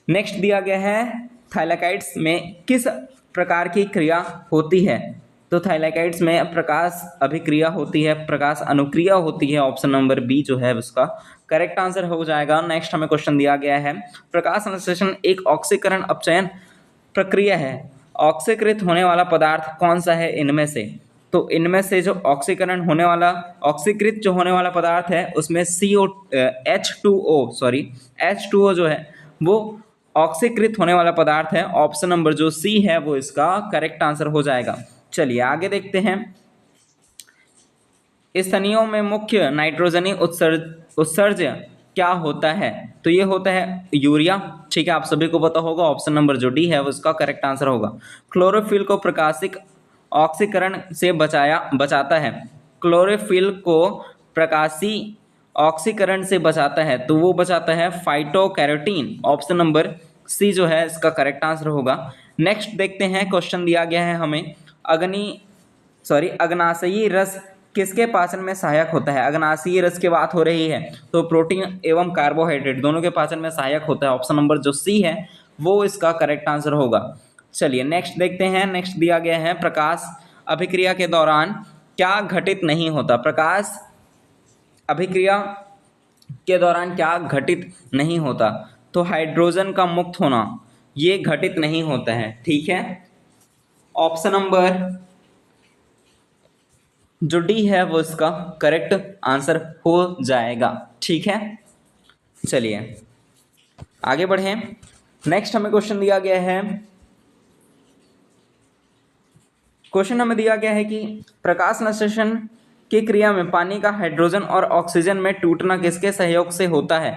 नेक्स्ट दिया गया है थाइलाकाइड्स में किस प्रकार की क्रिया होती है। तो थाइलाकाइड्स में प्रकाश अभिक्रिया होती है, प्रकाश अनुक्रिया होती है, ऑप्शन नंबर बी जो है उसका करेक्ट आंसर हो जाएगा। नेक्स्ट हमें क्वेश्चन दिया गया है प्रकाश संश्लेषण एक ऑक्सीकरण अपचयन प्रक्रिया है, ऑक्सीकृत होने वाला पदार्थ कौन सा है इनमें से। तो इनमें से जो ऑक्सीकरण होने वाला ऑक्सीकृत जो होने वाला पदार्थ है उसमें H2O जो है वो ऑक्सीकृत होने वाला पदार्थ है, ऑप्शन नंबर जो सी है वो इसका करेक्ट आंसर हो जाएगा। चलिए आगे देखते हैं। स्तनियों में मुख्य नाइट्रोजनी उत्सर्ज क्या होता है। तो ये होता है यूरिया, ठीक है, आप सभी को पता होगा, ऑप्शन नंबर जो डी है वो उसका करेक्ट आंसर होगा। क्लोरोफिल को प्रकाशिक ऑक्सीकरण से बचाता है, क्लोरोफिल को प्रकाशी ऑक्सीकरण से बचाता है, तो वो बचाता है फाइटोकैरोटीन, ऑप्शन नंबर सी जो है इसका करेक्ट आंसर होगा। नेक्स्ट देखते हैं, क्वेश्चन दिया गया है हमें अग्नाशयी रस किसके पाचन में सहायक होता है। अग्नाशयी रस की बात हो रही है तो प्रोटीन एवं कार्बोहाइड्रेट दोनों के पाचन में सहायक होता है, ऑप्शन नंबर जो सी है वो इसका करेक्ट आंसर होगा। चलिए नेक्स्ट देखते हैं। नेक्स्ट दिया गया है प्रकाश अभिक्रिया के दौरान क्या घटित नहीं होता। प्रकाश अभिक्रिया के दौरान क्या घटित नहीं होता। तो हाइड्रोजन का मुक्त होना ये घटित नहीं होता है, ठीक है। ऑप्शन नंबर जो डी है वो इसका करेक्ट आंसर हो जाएगा, ठीक है। चलिए आगे बढ़ें। नेक्स्ट हमें क्वेश्चन दिया गया है कि प्रकाश संश्लेषण की क्रिया में पानी का हाइड्रोजन और ऑक्सीजन में टूटना किसके सहयोग से होता है।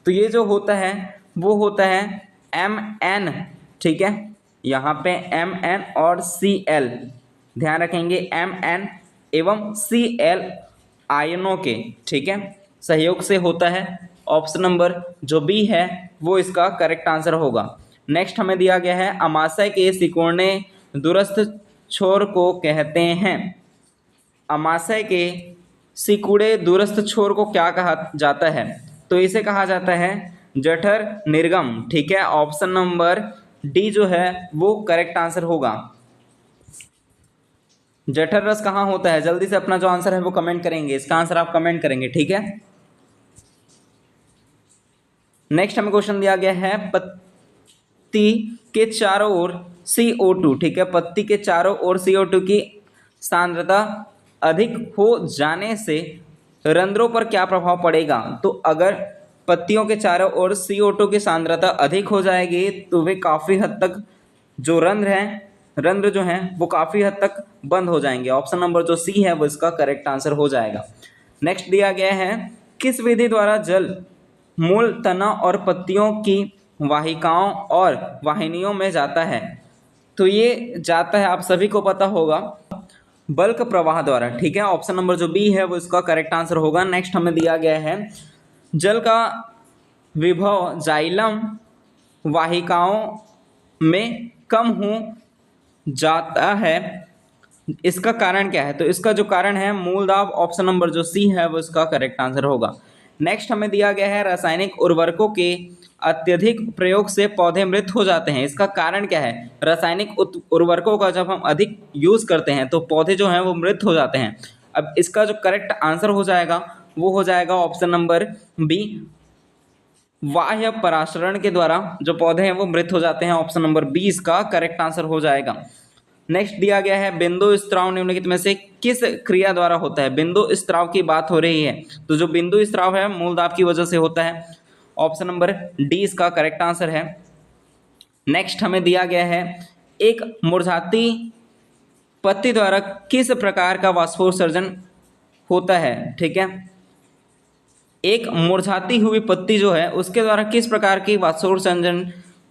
तो ये जो होता है वो होता है Mn, ठीक है, यहाँ पे Mn और Cl ध्यान रखेंगे, Mn एवं Cl आयनों के, ठीक है, सहयोग से होता है, ऑप्शन नंबर जो बी है वो इसका करेक्ट आंसर होगा। नेक्स्ट हमें दिया गया है अमाशय के सिकुड़ने दूरस्थ छोर को कहते हैं। अमाशय के सिकुड़े दूरस्थ छोर को क्या कहा जाता है। तो इसे कहा जाता है जठर निर्गम, ठीक है, ऑप्शन नंबर डी जो है वो करेक्ट आंसर होगा। जठर रस कहाँ होता है, जल्दी से अपना जो आंसर है वो कमेंट करेंगे, इसका आंसर आप कमेंट करेंगे, ठीक है। नेक्स्ट हमें क्वेश्चन दिया गया है पत्ती के चारों ओर CO2, ठीक है, पत्ती के चारों ओर CO2 की सांद्रता अधिक हो जाने से रंध्रों पर क्या प्रभाव पड़ेगा? तो अगर पत्तियों के चारों ओर CO2 की सांद्रता अधिक हो जाएगी तो वे काफ़ी हद तक जो रंध्र जो हैं वो काफ़ी हद तक बंद हो जाएंगे। ऑप्शन नंबर जो सी है वो इसका करेक्ट आंसर हो जाएगा। नेक्स्ट दिया गया है, किस विधि द्वारा जल मूल तना और पत्तियों की वाहिकाओं और वाहिनियों में जाता है? तो ये जाता है, आप सभी को पता होगा, बल्क प्रवाह द्वारा। ठीक है, ऑप्शन नंबर जो बी है वो इसका करेक्ट आंसर होगा। नेक्स्ट हमें दिया गया है, जल का विभव जाइलम वाहिकाओं में कम हो जाता है, इसका कारण क्या है? तो इसका जो कारण है मूल दाब। ऑप्शन नंबर जो सी है वो इसका करेक्ट आंसर होगा। नेक्स्ट हमें दिया गया है, रासायनिक उर्वरकों के अत्यधिक प्रयोग से पौधे मृत हो जाते हैं, इसका कारण क्या है? रासायनिक उर्वरकों का जब हम अधिक यूज करते हैं तो पौधे जो हैं वो मृत हो जाते हैं। अब इसका जो करेक्ट आंसर हो जाएगा वो हो जाएगा ऑप्शन नंबर बी, बाह्य पराशरण के द्वारा जो पौधे हैं वो मृत हो जाते हैं। ऑप्शन नंबर बी इसका करेक्ट आंसर हो जाएगा। नेक्स्ट दिया गया है, बिंदु स्त्राव निम्नलिखित में से किस क्रिया द्वारा होता है? बिंदु स्त्राव की बात हो रही है, तो जो बिंदु स्त्राव है मूल दाब की वजह से होता है। ऑप्शन नंबर डी इसका करेक्ट आंसर है। नेक्स्ट हमें दिया गया है, एक मुरझाती पत्ती द्वारा किस प्रकार का वाष्पोत्सर्जन होता है? ठीक है, एक मुरझाती हुई पत्ती जो है उसके द्वारा किस प्रकार की वाष्पोत्सर्जन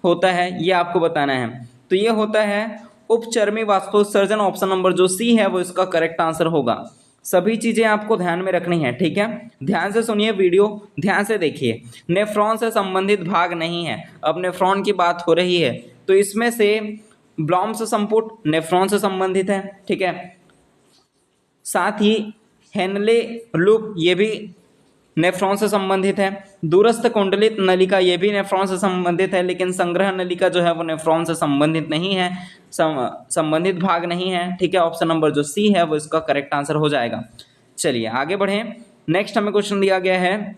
होता है ये आपको बताना है। तो ये होता है उपचर्मी वाष्पोत्सर्जन। ऑप्शन नंबर जो सी है वो इसका करेक्ट आंसर होगा। सभी चीज़ें आपको ध्यान में रखनी है। ठीक है, ध्यान से सुनिए, वीडियो ध्यान से देखिए। नेफ्रॉन से संबंधित भाग नहीं है। अब नेफ्रॉन की बात हो रही है तो इसमें से ब्लॉम्स संपुट नेफ्रॉन से संबंधित है। ठीक है, साथ ही हेनले लूप ये भी नेफ्रॉन से संबंधित है। दूरस्थ कुंडलित नलिका ये भी नेफ्रॉन से संबंधित है, लेकिन संग्रह नलिका जो है वो नेफ्रॉन से संबंधित नहीं है, संबंधित भाग नहीं है। ठीक है, ऑप्शन नंबर जो सी है वो इसका करेक्ट आंसर हो जाएगा। चलिए आगे बढ़ें। नेक्स्ट हमें क्वेश्चन दिया गया है,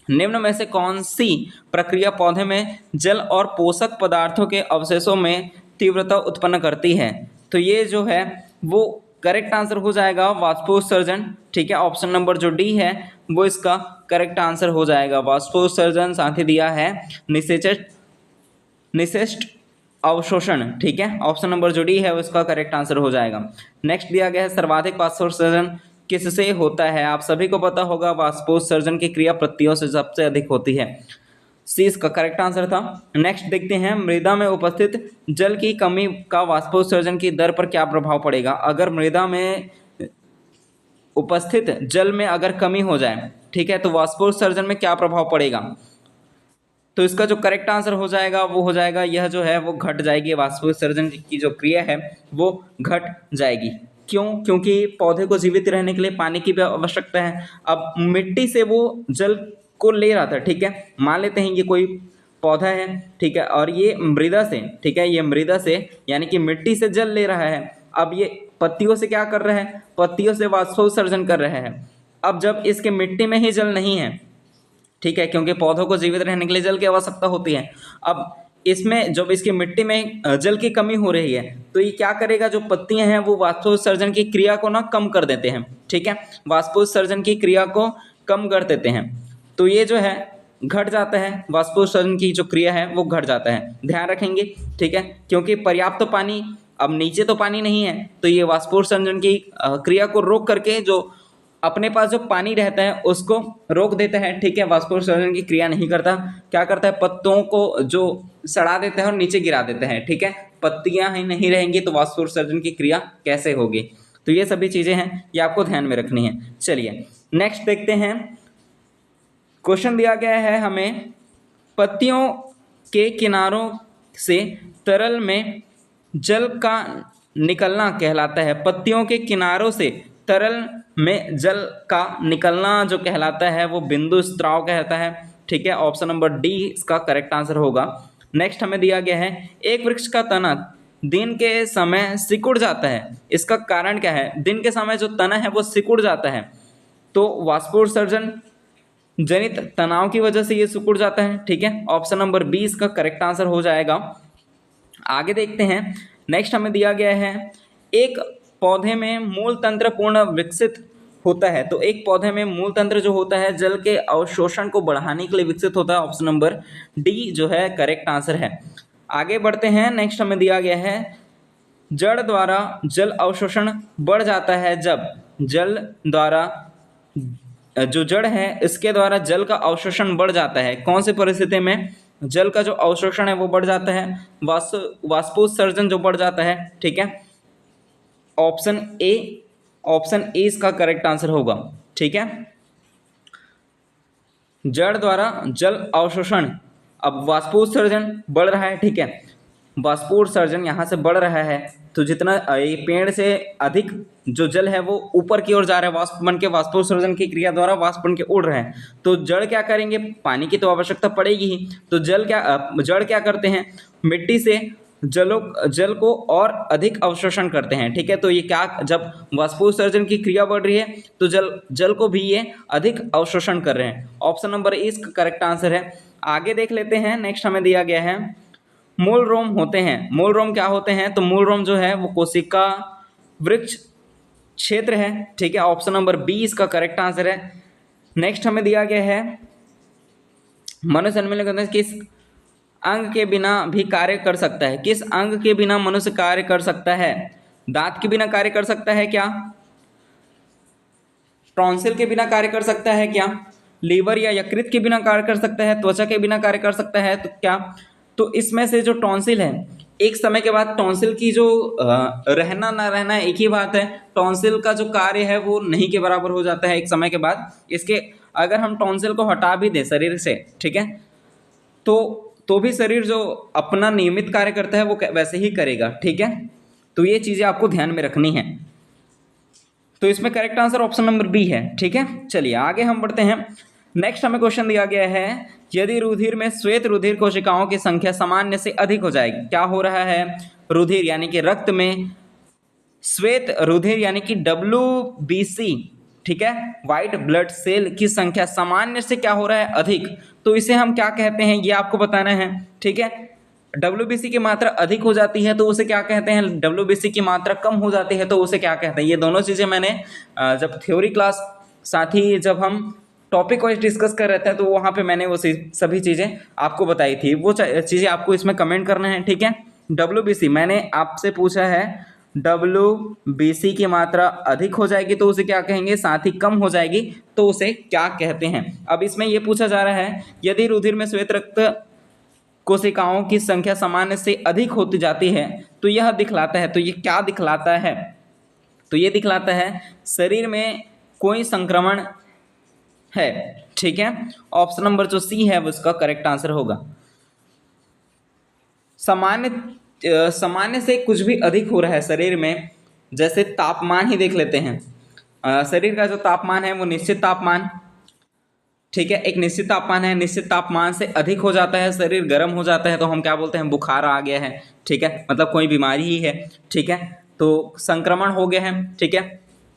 निम्न में से कौन सी प्रक्रिया पौधे में जल और पोषक पदार्थों के अवशेषों में तीव्रता उत्पन्न करती है? तो ये जो है वो करेक्ट आंसर हो जाएगा वाष्पोत्सर्जन। ठीक है, ऑप्शन नंबर जो डी है वो इसका करेक्ट आंसर हो जाएगा वाष्पोत्सर्जन। साथ ही दिया है निषेष्ट अवशोषण। ठीक है, ऑप्शन नंबर जो डी है वो इसका करेक्ट आंसर हो जाएगा। नेक्स्ट दिया गया है, सर्वाधिक वाष्पोत्सर्जन किससे होता है? आप सभी को पता होगा, वाष्पोत्सर्जन की क्रिया पत्तियों से सबसे अधिक होती है। सी इसका करेक्ट आंसर था। नेक्स्ट देखते हैं, मृदा में उपस्थित जल की कमी का वाष्पोत्सर्जन की दर पर क्या प्रभाव पड़ेगा? अगर मृदा में उपस्थित जल में अगर कमी हो जाए, ठीक है, तो वाष्पोत्सर्जन में क्या प्रभाव पड़ेगा? तो इसका जो करेक्ट आंसर हो जाएगा वो हो जाएगा, यह जो है वो घट जाएगी। वाष्पोत्सर्जन की जो क्रिया है वो घट जाएगी। क्यों? क्योंकि पौधे को जीवित रहने के लिए पानी की भी आवश्यकता है। अब मिट्टी से वो जल को ले रहा था, ठीक है, मान लेते हैं ये कोई पौधा है, ठीक है, और ये मृदा से, ठीक है, ये मृदा से यानी कि मिट्टी से जल ले रहा है। अब ये पत्तियों से क्या कर रहा है? पत्तियों से वाष्पोत्सर्जन कर रहा है। अब जब इसके मिट्टी में ही जल नहीं है, ठीक है, क्योंकि पौधों को जीवित रहने के लिए जल की आवश्यकता होती है। अब इसमें जब इसकी मिट्टी में जल की कमी हो रही है तो ये क्या करेगा, जो पत्तियां हैं वो वाष्पोत्सर्जन की क्रिया को ना कम कर देते हैं। ठीक है, वाष्पोत्सर्जन की क्रिया को कम कर देते हैं, तो ये जो है घट जाता है, वाष्पोत्सर्जन की जो क्रिया है वो घट जाता है। ध्यान रखेंगे, ठीक है, क्योंकि पर्याप्त पानी, अब नीचे तो पानी नहीं है तो ये वाष्पोत्सर्जन की क्रिया को रोक करके जो अपने पास जो पानी रहता है उसको रोक देता है। ठीक है, वाष्पोत्सर्जन की क्रिया नहीं करता, क्या करता है, पत्तों को जो सड़ा देता है और नीचे गिरा देता है। ठीक है, पत्तियां ही नहीं रहेंगी तो वाष्पोत्सर्जन की क्रिया कैसे होगी? तो ये सभी चीजें हैं, ये आपको ध्यान में रखनी है। चलिए नेक्स्ट देखते हैं, क्वेश्चन दिया गया है हमें, पत्तियों के किनारों से तरल में जल का निकलना कहलाता है। पत्तियों के किनारों से तरल में जल का निकलना जो कहलाता है वो बिंदु स्त्राव कहता है। ठीक है, ऑप्शन नंबर डी इसका करेक्ट आंसर होगा। नेक्स्ट हमें दिया गया है, एक वृक्ष का तना दिन के समय सिकुड़ जाता है, इसका कारण क्या है? दिन के समय जो तना है वो सिकुड़ जाता है, तो वाष्पोत्सर्जन जनित तनाव की वजह से ये सिकुड़ जाता है। ठीक है, ऑप्शन नंबर बी इसका करेक्ट आंसर हो जाएगा। आगे देखते हैं, नेक्स्ट हमें दिया गया है, एक पौधे में मूल तंत्र पूर्ण विकसित होता है। तो एक पौधे में मूल तंत्र जो होता है जल के अवशोषण को बढ़ाने के लिए विकसित होता है। ऑप्शन नंबर डी जो है करेक्ट आंसर है। आगे बढ़ते हैं। नेक्स्ट हमें दिया गया है जड़ द्वारा जल अवशोषण बढ़ जाता है जब जल द्वारा जो जड़ है इसके द्वारा जल का अवशोषण बढ़ जाता है। कौन सी परिस्थिति में जल का जो अवशोषण है वो बढ़ जाता है? वाष्पोत्सर्जन जो बढ़ जाता है। ठीक है, ऑप्शन ए इसका करेक्ट आंसर होगा। ठीक है, जड़ द्वारा जल अवशोषण, अब वाष्पोत्सर्जन बढ़ रहा है। ठीक है, वाष्पोत्सर्जन यहाँ से बढ़ रहा है तो जितना ये पेड़ से अधिक जो जल है वो ऊपर की ओर जा रहा है, वाष्प बन के वाष्पोत्सर्जन की क्रिया द्वारा वाष्प बन के उड़ रहे हैं। तो जड़ क्या करेंगे? पानी की तो आवश्यकता पड़ेगी ही। तो जड़ क्या करते हैं? मिट्टी से जल को और अधिक अवशोषण करते हैं। ठीक है, तो ये क्या, जब वाष्पोत्सर्जन की क्रिया बढ़ रही है तो जल को भी ये अधिक अवशोषण कर रहे हैं। ऑप्शन नंबर ए इसका करेक्ट आंसर है। आगे देख लेते हैं। नेक्स्ट हमें दिया गया है मूल रोम होते हैं। मूल रोम क्या होते हैं? तो मूल रोम जो है वो कोशिका वृक्ष क्षेत्र है। ठीक है, ऑप्शन नंबर बी इसका करेक्ट आंसर है। नेक्स्ट हमें दिया गया है मनुष्य जन्मने के किस अंग के बिना भी कार्य कर सकता है? किस अंग के बिना मनुष्य कार्य कर सकता है? दांत के बिना कार्य कर सकता है क्या? टॉन्सिल के बिना कार्य कर सकता है क्या? लीवर या यकृत के बिना कार्य कर सकता है? त्वचा के बिना कार्य कर सकता है तो क्या? तो इसमें से जो टॉन्सिल है, एक समय के बाद टॉन्सिल की जो रहना ना रहना एक ही बात है। टॉन्सिल का जो कार्य है वो नहीं के बराबर हो जाता है एक समय के बाद। इसके अगर हम टॉन्सिल को हटा भी दें शरीर से, ठीक है, तो भी शरीर जो अपना नियमित कार्य करता है वो वैसे ही करेगा। ठीक है, तो ये चीज़ें आपको ध्यान में रखनी है। तो इसमें correct answer option number B है। ठीक है, चलिए आगे हम बढ़ते हैं। नेक्स्ट हमें क्वेश्चन दिया गया है यदि रुधिर में श्वेत रुधिर कोशिकाओं की संख्या सामान्य से अधिक हो जाएगी। क्या हो रहा है? रुधिर यानी कि रक्त में श्वेत रुधिर यानी कि WBC, ठीक है, व्हाइट ब्लड सेल की संख्या सामान्य से क्या हो रहा है? अधिक। तो इसे हम क्या कहते हैं ये आपको बताना है। ठीक है, WBC की मात्रा अधिक हो जाती है तो उसे क्या कहते हैं? WBC की मात्रा कम हो जाती है तो उसे क्या कहते हैं? ये दोनों चीज़ें मैंने जब थ्योरी क्लास, साथ ही जब हम टॉपिक वाइज डिस्कस कर रहे थे तो वहाँ पे मैंने वो सभी चीज़ें आपको बताई थी। वो चीज़ें आपको इसमें कमेंट करना है। ठीक है, WBC मैंने आपसे पूछा है, WBC की मात्रा अधिक हो जाएगी तो उसे क्या कहेंगे? साथ ही कम हो जाएगी तो उसे क्या कहते हैं? अब इसमें यह पूछा जा रहा है यदि रुधिर में श्वेत रक्त कोशिकाओं की संख्या सामान्य से अधिक होती जाती है तो यह दिखलाता है, तो ये क्या दिखलाता है? तो ये दिखलाता है शरीर में कोई संक्रमण है। ठीक है, ऑप्शन नंबर जो सी है वो इसका करेक्ट आंसर होगा। सामान्य से कुछ भी अधिक हो रहा है शरीर में, जैसे तापमान ही देख लेते हैं। शरीर का जो तापमान है वो निश्चित तापमान, ठीक है, एक निश्चित तापमान है, निश्चित तापमान से अधिक हो जाता है, शरीर गर्म हो जाता है तो हम क्या बोलते हैं? बुखार आ गया है। ठीक है, मतलब कोई बीमारी ही है। ठीक है, तो संक्रमण हो गया है। ठीक है,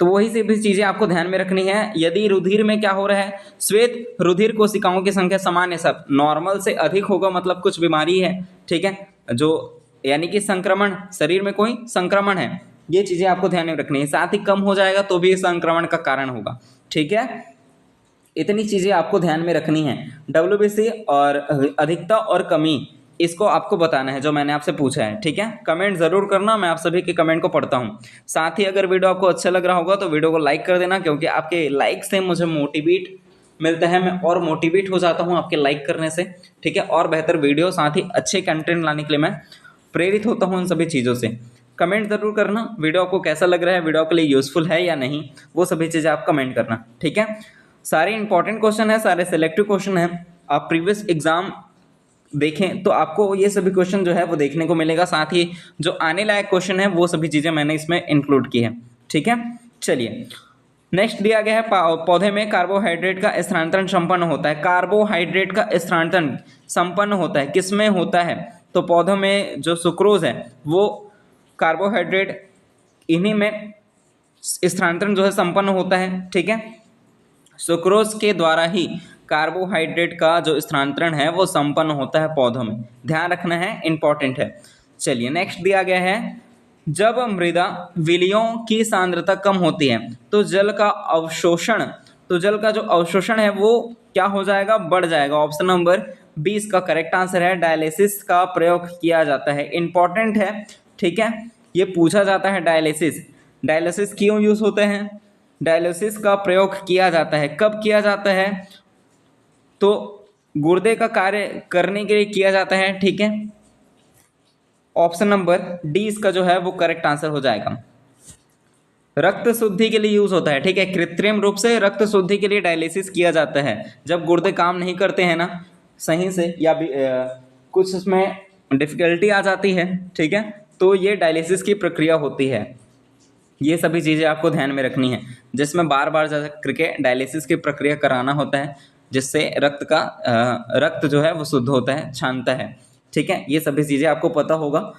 तो वही से भी चीज़ें आपको ध्यान में रखनी है। यदि रुधिर में क्या हो रहा है? श्वेत रुधिर कोशिकाओं की संख्या सामान्य सब नॉर्मल से अधिक होगा, मतलब कुछ बीमारी है। ठीक है, जो यानी कि संक्रमण, शरीर में कोई संक्रमण है, ये चीज़ें आपको ध्यान में रखनी है। साथ ही कम हो जाएगा तो भी संक्रमण का कारण होगा। ठीक है, इतनी चीज़ें आपको ध्यान में रखनी है। WBC और अधिकता और कमी इसको आपको बताना है जो मैंने आपसे पूछा है। ठीक है, कमेंट ज़रूर करना, मैं आप सभी के कमेंट को पढ़ता हूँ। साथ ही अगर वीडियो आपको अच्छा लग रहा होगा तो वीडियो को लाइक कर देना, क्योंकि आपके लाइक से मुझे मोटिवेट मिलता है, मैं और मोटिवेट हो जाता हूँ आपके लाइक करने से। ठीक है, और बेहतर वीडियो, साथ ही अच्छे कंटेंट लाने के लिए मैं प्रेरित होता हूँ इन सभी चीज़ों से। कमेंट ज़रूर करना वीडियो आपको कैसा लग रहा है, वीडियो के लिए यूज़फुल है या नहीं, वो सभी चीज़ें आप कमेंट करना। ठीक है, सारे इंपॉर्टेंट क्वेश्चन है, सारे सिलेक्टिव क्वेश्चन है। आप प्रीवियस एग्जाम देखें तो आपको ये सभी क्वेश्चन जो है वो देखने को मिलेगा। साथ ही जो आने लायक क्वेश्चन है वो सभी चीज़ें मैंने इसमें इंक्लूड की है। ठीक है, चलिए नेक्स्ट दिया गया है पौधे में कार्बोहाइड्रेट का स्थानांतरण संपन्न होता है। कार्बोहाइड्रेट का स्थानांतरण संपन्न होता है, किस में होता है? तो पौधों में जो सुक्रोज है वो कार्बोहाइड्रेट, इन्हीं में स्थानांतरण जो है संपन्न होता है। ठीक है, सुक्रोज के द्वारा ही कार्बोहाइड्रेट का जो स्थानांतरण है वो संपन्न होता है पौधों में। ध्यान रखना है, इंपॉर्टेंट है। चलिए नेक्स्ट दिया गया है जब मृदा विलियों की सांद्रता कम होती है तो जल का अवशोषण, तो जल का जो अवशोषण है वो क्या हो जाएगा, बढ़ जाएगा। ऑप्शन नंबर 20 का करेक्ट आंसर है। डायलिसिस का प्रयोग किया जाता है, इंपॉर्टेंट है, ठीक है, ये पूछा जाता है। डायलिसिस, डायलिसिस क्यों यूज होते हैं, डायलिसिस का प्रयोग किया जाता है, कब किया जाता है, तो गुर्दे का कार्य करने के लिए किया जाता है, ठीक है। ऑप्शन नंबर डी इसका जो है वो करेक्ट आंसर हो जाएगा। रक्त शुद्धि के लिए यूज होता है, ठीक है, कृत्रिम रूप से रक्त शुद्धि के लिए डायलिसिस किया जाता है। जब गुर्दे काम नहीं करते हैं ना सही से, या भी कुछ उसमें डिफिकल्टी आ जाती है, ठीक है, तो ये डायलिसिस की प्रक्रिया होती है। ये सभी चीज़ें आपको ध्यान में रखनी है, जिसमें बार बार जा करके डायलिसिस की प्रक्रिया कराना होता है, जिससे रक्त जो है वो शुद्ध होता है, छानता है, ठीक है। ये सभी चीज़ें आपको पता होगा,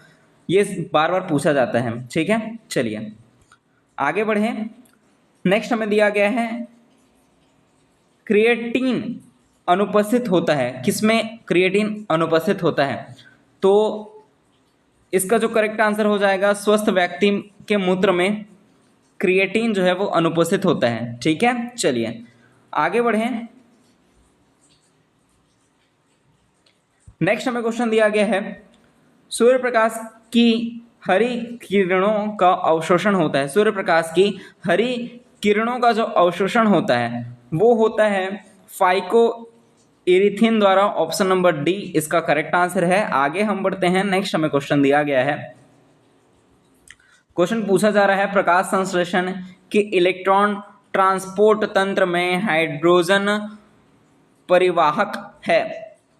ये बार बार पूछा जाता है, ठीक है। चलिए आगे बढ़ें। नेक्स्ट हमें दिया गया है क्रिएटिन अनुपस्थित होता है, किसमें क्रिएटिन अनुपस्थित होता है, तो इसका जो करेक्ट आंसर हो जाएगा स्वस्थ व्यक्ति के मूत्र में क्रिएटिन जो है वो अनुपस्थित होता है, ठीक है। चलिए आगे बढ़ें। नेक्स्ट हमें क्वेश्चन दिया गया है सूर्य प्रकाश की हरी किरणों का अवशोषण होता है, सूर्य प्रकाश की हरी किरणों का जो अवशोषण होता है वो होता है फाइको इरिथिन द्वारा। ऑप्शन नंबर डी इसका करेक्ट आंसर है। आगे हम बढ़ते हैं। नेक्स्ट हमें क्वेश्चन दिया गया है, क्वेश्चन पूछा जा रहा है प्रकाश संश्लेषण के इलेक्ट्रॉन ट्रांसपोर्ट तंत्र में हाइड्रोजन परिवाहक है,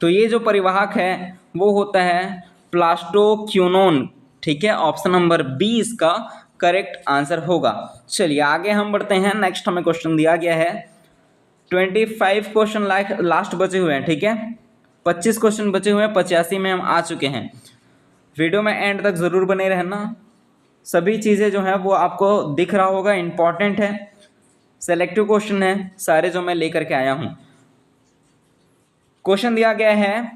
तो ये जो परिवाहक है वो होता है प्लास्टोक्यूनोन, ठीक है। ऑप्शन नंबर 20 का करेक्ट आंसर होगा। चलिए आगे हम बढ़ते हैं। नेक्स्ट हमें क्वेश्चन दिया गया है 25 क्वेश्चन लास्ट बचे हुए हैं, ठीक है, 25 क्वेश्चन बचे हुए हैं, 85 में हम आ चुके हैं। वीडियो में एंड तक ज़रूर बने रहना, सभी चीज़ें जो हैं वो आपको दिख रहा होगा, इंपॉर्टेंट है, सेलेक्टिव क्वेश्चन है सारे जो मैं लेकर के आया हूँ। क्वेश्चन दिया गया है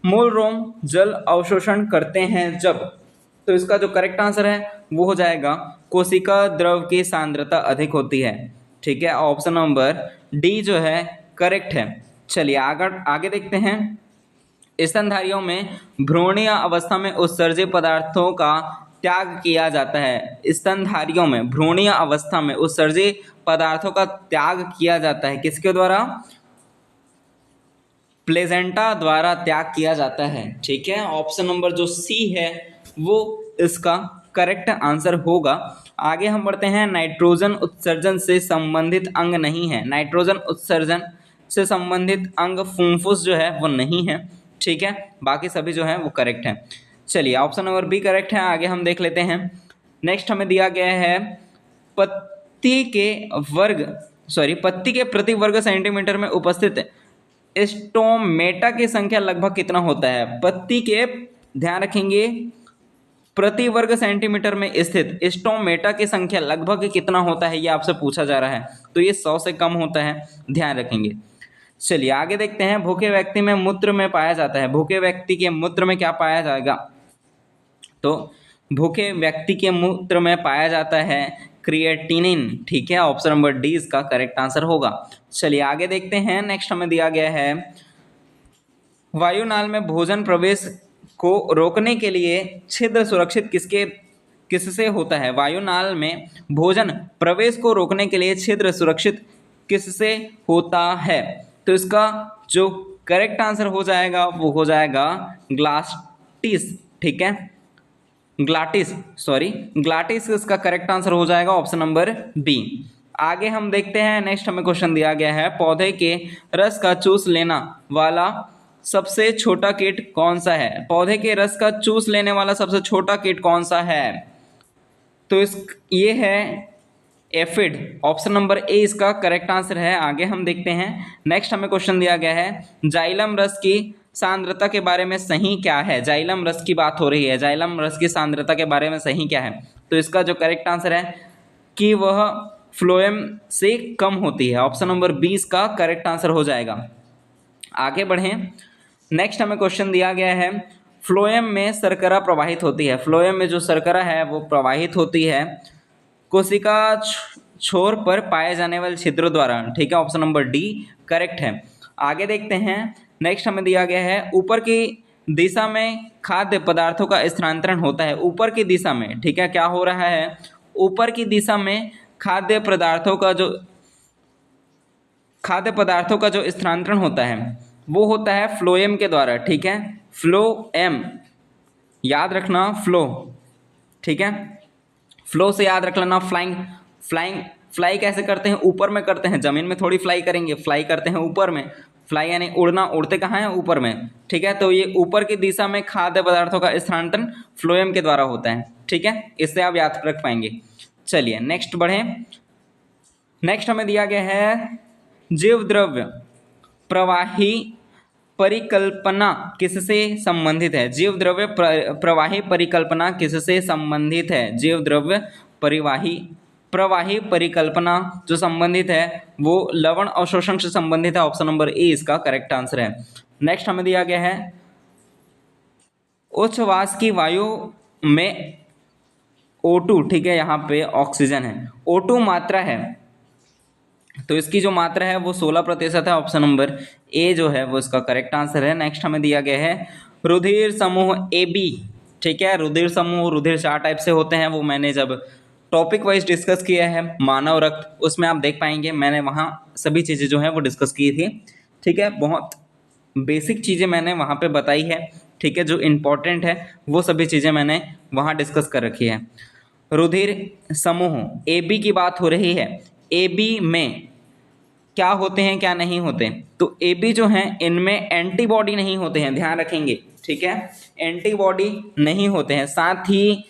मूल रोम जल अवशोषण करते हैं जब, तो इसका जो करेक्ट आंसर है वो हो जाएगा कोशिका द्रव की सांद्रता अधिक होती है, ठीक है। ऑप्शन नंबर डी जो है करेक्ट है। चलिए आगे देखते हैं। स्तनधारियों में भ्रूणीय अवस्था में उत्सर्जित पदार्थों का त्याग किया जाता है, स्तनधारियों में भ्रूणीय अवस्था में उत्सर्जित पदार्थों का त्याग किया जाता है, किसके द्वारा, प्लेजेंटा द्वारा त्याग किया जाता है, ठीक है। ऑप्शन नंबर जो सी है वो इसका करेक्ट आंसर होगा। आगे हम बढ़ते हैं। नाइट्रोजन उत्सर्जन से संबंधित अंग नहीं है, नाइट्रोजन उत्सर्जन से संबंधित अंग फुफ्फुस जो है वो नहीं है, ठीक है, बाकी सभी जो है वो करेक्ट है। चलिए ऑप्शन नंबर बी करेक्ट है। आगे हम देख लेते हैं। नेक्स्ट हमें दिया गया है पत्ती के प्रति वर्ग सेंटीमीटर में उपस्थित स्टोमेटा की संख्या लगभग कितना होता है, पत्ती के, ध्यान रखेंगे, प्रति वर्ग सेंटीमीटर में स्थित स्टोमेटा की संख्या लगभग कितना होता है, ये आपसे पूछा जा रहा है, तो ये 100 से कम होता है, ध्यान रखेंगे। चलिए आगे देखते हैं। भूखे व्यक्ति में मूत्र में पाया जाता है, भूखे व्यक्ति के मूत्र में क्या पाया जाएगा, तो भूखे व्यक्ति के मूत्र में पाया जाता है क्रिएटिनिन, ठीक है। ऑप्शन नंबर डी इसका करेक्ट आंसर होगा। चलिए आगे देखते हैं। नेक्स्ट हमें दिया गया है वायुनाल में भोजन प्रवेश को रोकने के लिए छिद्र सुरक्षित किससे होता है, वायुनाल में भोजन प्रवेश को रोकने के लिए छिद्र सुरक्षित किससे होता है, तो इसका जो करेक्ट आंसर हो जाएगा वो हो जाएगा ग्लाटिस, ठीक है, ग्लाटिस इसका करेक्ट आंसर हो जाएगा, ऑप्शन नंबर बी। आगे हम देखते हैं। नेक्स्ट हमें क्वेश्चन दिया गया है पौधे के रस का चूस लेना वाला सबसे छोटा कीट कौन सा है, पौधे के रस का चूस लेने वाला सबसे छोटा कीट कौन सा है, तो ये है एफिड, ऑप्शन नंबर ए इसका करेक्ट आंसर है। आगे हम देखते हैं। नेक्स्ट हमें क्वेश्चन दिया गया है जाइलम रस की सांद्रता के बारे में सही क्या है, जाइलम रस की बात हो रही है, जाइलम रस की सांद्रता के बारे में सही क्या है, तो इसका जो करेक्ट आंसर है कि वह फ्लोएम से कम होती है, ऑप्शन नंबर 20 का करेक्ट आंसर हो जाएगा। आगे बढ़ें। नेक्स्ट हमें क्वेश्चन दिया गया है फ्लोएम में शर्करा प्रवाहित होती है। फ्लोएम में जो शर्करा है वो प्रवाहित होती है कोशिका छोर पर पाए जाने वाले छिद्रों द्वारा। ठीक है, ऑप्शन नंबर डी करेक्ट है। आगे देखते हैं। नेक्स्ट हमें दिया गया है ऊपर की दिशा में खाद्य पदार्थों का स्थानांतरण होता है। ऊपर की दिशा में, ठीक है, क्या हो रहा है, ऊपर की दिशा में खाद्य पदार्थों का जो स्थानांतरण होता है वो होता है फ्लोएम के द्वारा। ठीक है, फ्लोएम, याद रखना फ्लो। ठीक है, फ्लो से याद रख लेना फ्लाइंग। फ्लाई कैसे करते हैं, ऊपर में करते हैं, जमीन में थोड़ी फ्लाई करेंगे, फ्लाई करते हैं ऊपर में। फ्लाई यानी उड़ना, उड़ते कहाँ हैं, ऊपर में। ठीक है, तो ये ऊपर की दिशा में खाद्य पदार्थों का स्थानांतरण फ्लोएम के द्वारा होता है। ठीक है, इससे आप याद रख पाएंगे। चलिए नेक्स्ट बढ़ें। नेक्स्ट हमें दिया गया है जीव द्रव्य प्रवाही परिकल्पना किससे संबंधित है। जीव द्रव्य प्रवाही परिकल्पना किससे संबंधित है। जीव द्रव्य प्रवाही परिकल्पना जो संबंधित है वो लवण अवशोषण से संबंधित है। ऑप्शन नंबर ए इसका करेक्ट आंसर है। नेक्स्ट हमें दिया गया है उच्छ्वास की वायु में O2, ठीक है, यहाँ पे ऑक्सीजन है, O2 मात्रा है, तो इसकी जो मात्रा है वो 16% है। ऑप्शन नंबर ए जो है वो इसका करेक्ट आंसर है। नेक्स्ट हमें दिया गया है रुधिर समूह ए बी। ठीक है, रुधिर समूह, रुधिर 4 टाइप से होते हैं, वो मैंने जब टॉपिक वाइज डिस्कस किया है मानव रक्त, उसमें आप देख पाएंगे, मैंने वहाँ सभी चीज़ें जो है वो डिस्कस की थी। ठीक है, बहुत बेसिक चीज़ें मैंने वहाँ पे बताई है। ठीक है, जो इम्पोर्टेंट है वो सभी चीज़ें मैंने वहाँ डिस्कस कर रखी है। रुधिर समूह ए बी की बात हो रही है। ए बी में क्या होते हैं, क्या नहीं होते, तो ए बी जो हैं इनमें एंटीबॉडी नहीं होते हैं, ध्यान रखेंगे। ठीक है, एंटीबॉडी नहीं होते हैं। साथ ही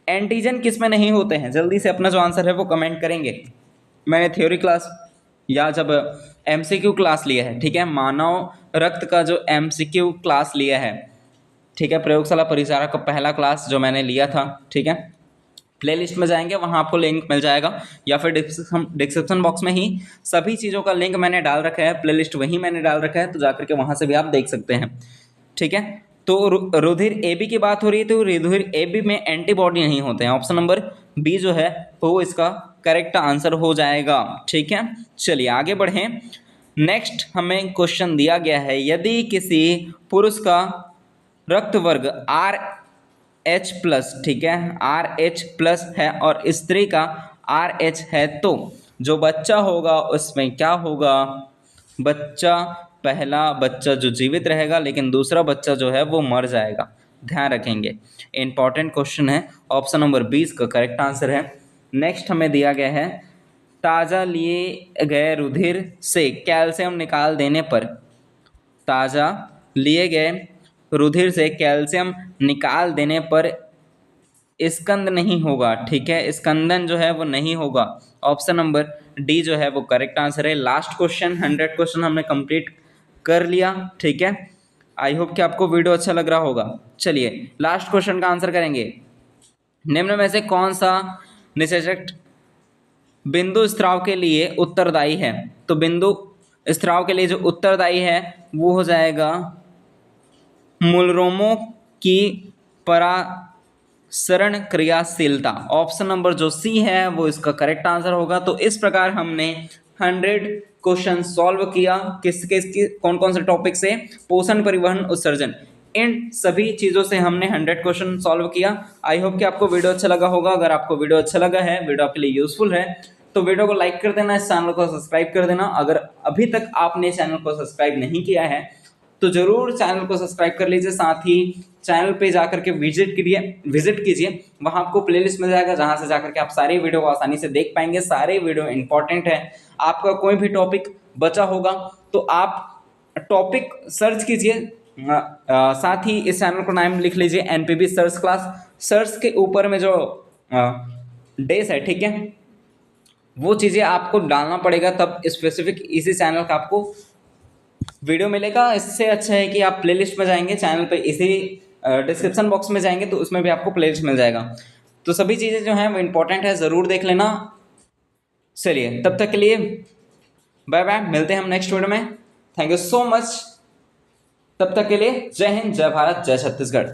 एंटीजन किस में नहीं होते हैं, जल्दी से अपना जो आंसर है वो कमेंट करेंगे। मैंने थ्योरी क्लास या जब एमसीक्यू क्लास लिया है, ठीक है, मानव रक्त का जो एमसीक्यू क्लास लिया है, ठीक है, प्रयोगशाला परिचारक का पहला क्लास जो मैंने लिया था, ठीक है, प्लेलिस्ट में जाएंगे, वहाँ आपको लिंक मिल जाएगा, या फिर डिस्क्रिप्शन बॉक्स में ही सभी चीज़ों का लिंक मैंने डाल रखा है, प्लेलिस्ट वहीं मैंने डाल रखा है, तो जाकर के वहाँ से भी आप देख सकते हैं। ठीक है, तो रुधिर ए बी की बात हो रही है, तो रुधिर ए बी में एंटीबॉडी नहीं होते हैं। ऑप्शन नंबर बी जो है वो इसका करेक्ट आंसर हो जाएगा। ठीक है, चलिए आगे बढ़ें। नेक्स्ट हमें क्वेश्चन दिया गया है, यदि किसी पुरुष का रक्त वर्ग RH+, ठीक है, RH+ है और स्त्री का RH है, तो जो बच्चा होगा उसमें क्या होगा, पहला बच्चा जो जीवित रहेगा, लेकिन दूसरा बच्चा जो है वो मर जाएगा। ध्यान रखेंगे, इंपॉर्टेंट क्वेश्चन है। ऑप्शन नंबर 20 का करेक्ट आंसर है। नेक्स्ट हमें दिया गया है ताज़ा लिए गए रुधिर से कैल्शियम निकाल देने पर, ताज़ा लिए गए रुधिर से कैल्शियम निकाल देने पर स्कंद नहीं होगा। ठीक है, स्कंदन जो है वो नहीं होगा। ऑप्शन नंबर डी जो है वो करेक्ट आंसर है। लास्ट क्वेश्चन, 100 क्वेश्चन हमने कंप्लीट कर लिया। ठीक है, आई होप कि आपको वीडियो अच्छा लग रहा होगा। चलिए लास्ट क्वेश्चन का आंसर करेंगे। निम्न में से कौन सा निषेचक बिंदु स्त्राव के लिए उत्तरदायी है। तो बिंदु स्त्राव के लिए जो उत्तरदायी है वो हो जाएगा मूलरोमों की परासरण क्रियाशीलता। ऑप्शन नंबर जो सी है वो इसका करेक्ट आंसर होगा। तो इस प्रकार हमने 100 क्वेश्चन सॉल्व किया। किसके कौन कौन से टॉपिक से, पोषण, परिवहन, उत्सर्जन, इन सभी चीज़ों से हमने 100 क्वेश्चन सॉल्व किया। आई होप कि आपको वीडियो अच्छा लगा होगा। अगर आपको वीडियो अच्छा लगा है, वीडियो आपके लिए यूजफुल है, तो वीडियो को लाइक कर देना, इस चैनल को सब्सक्राइब कर देना। अगर अभी तक आपने चैनल को सब्सक्राइब नहीं किया है तो जरूर चैनल को सब्सक्राइब कर लीजिए। साथ ही चैनल पे जाकर के विजिट कीजिए, वहाँ आपको प्लेलिस्ट मिल जाएगा, जहाँ से जाकर के आप सारी वीडियो को आसानी से देख पाएंगे। सारे वीडियो इंपॉर्टेंट है। आपका कोई भी टॉपिक बचा होगा तो आप टॉपिक सर्च कीजिए, साथ ही इस चैनल का नाम लिख लीजिए NPB सर्च क्लास। सर्च के ऊपर में जो डेस है, ठीक है, वो चीज़ें आपको डालना पड़ेगा, तब स्पेसिफिक इसी चैनल का आपको वीडियो मिलेगा। इससे अच्छा है कि आप प्लेलिस्ट में जाएंगे, चैनल पे इसी डिस्क्रिप्शन बॉक्स में जाएंगे तो उसमें भी आपको प्लेलिस्ट मिल जाएगा। तो सभी चीज़ें जो हैं वो इम्पोर्टेंट है, ज़रूर देख लेना। चलिए तब तक के लिए बाय बाय, मिलते हैं हम नेक्स्ट वीडियो में। Thank you so much. तब तक के लिए जय हिंद, जय भारत, जय छत्तीसगढ़।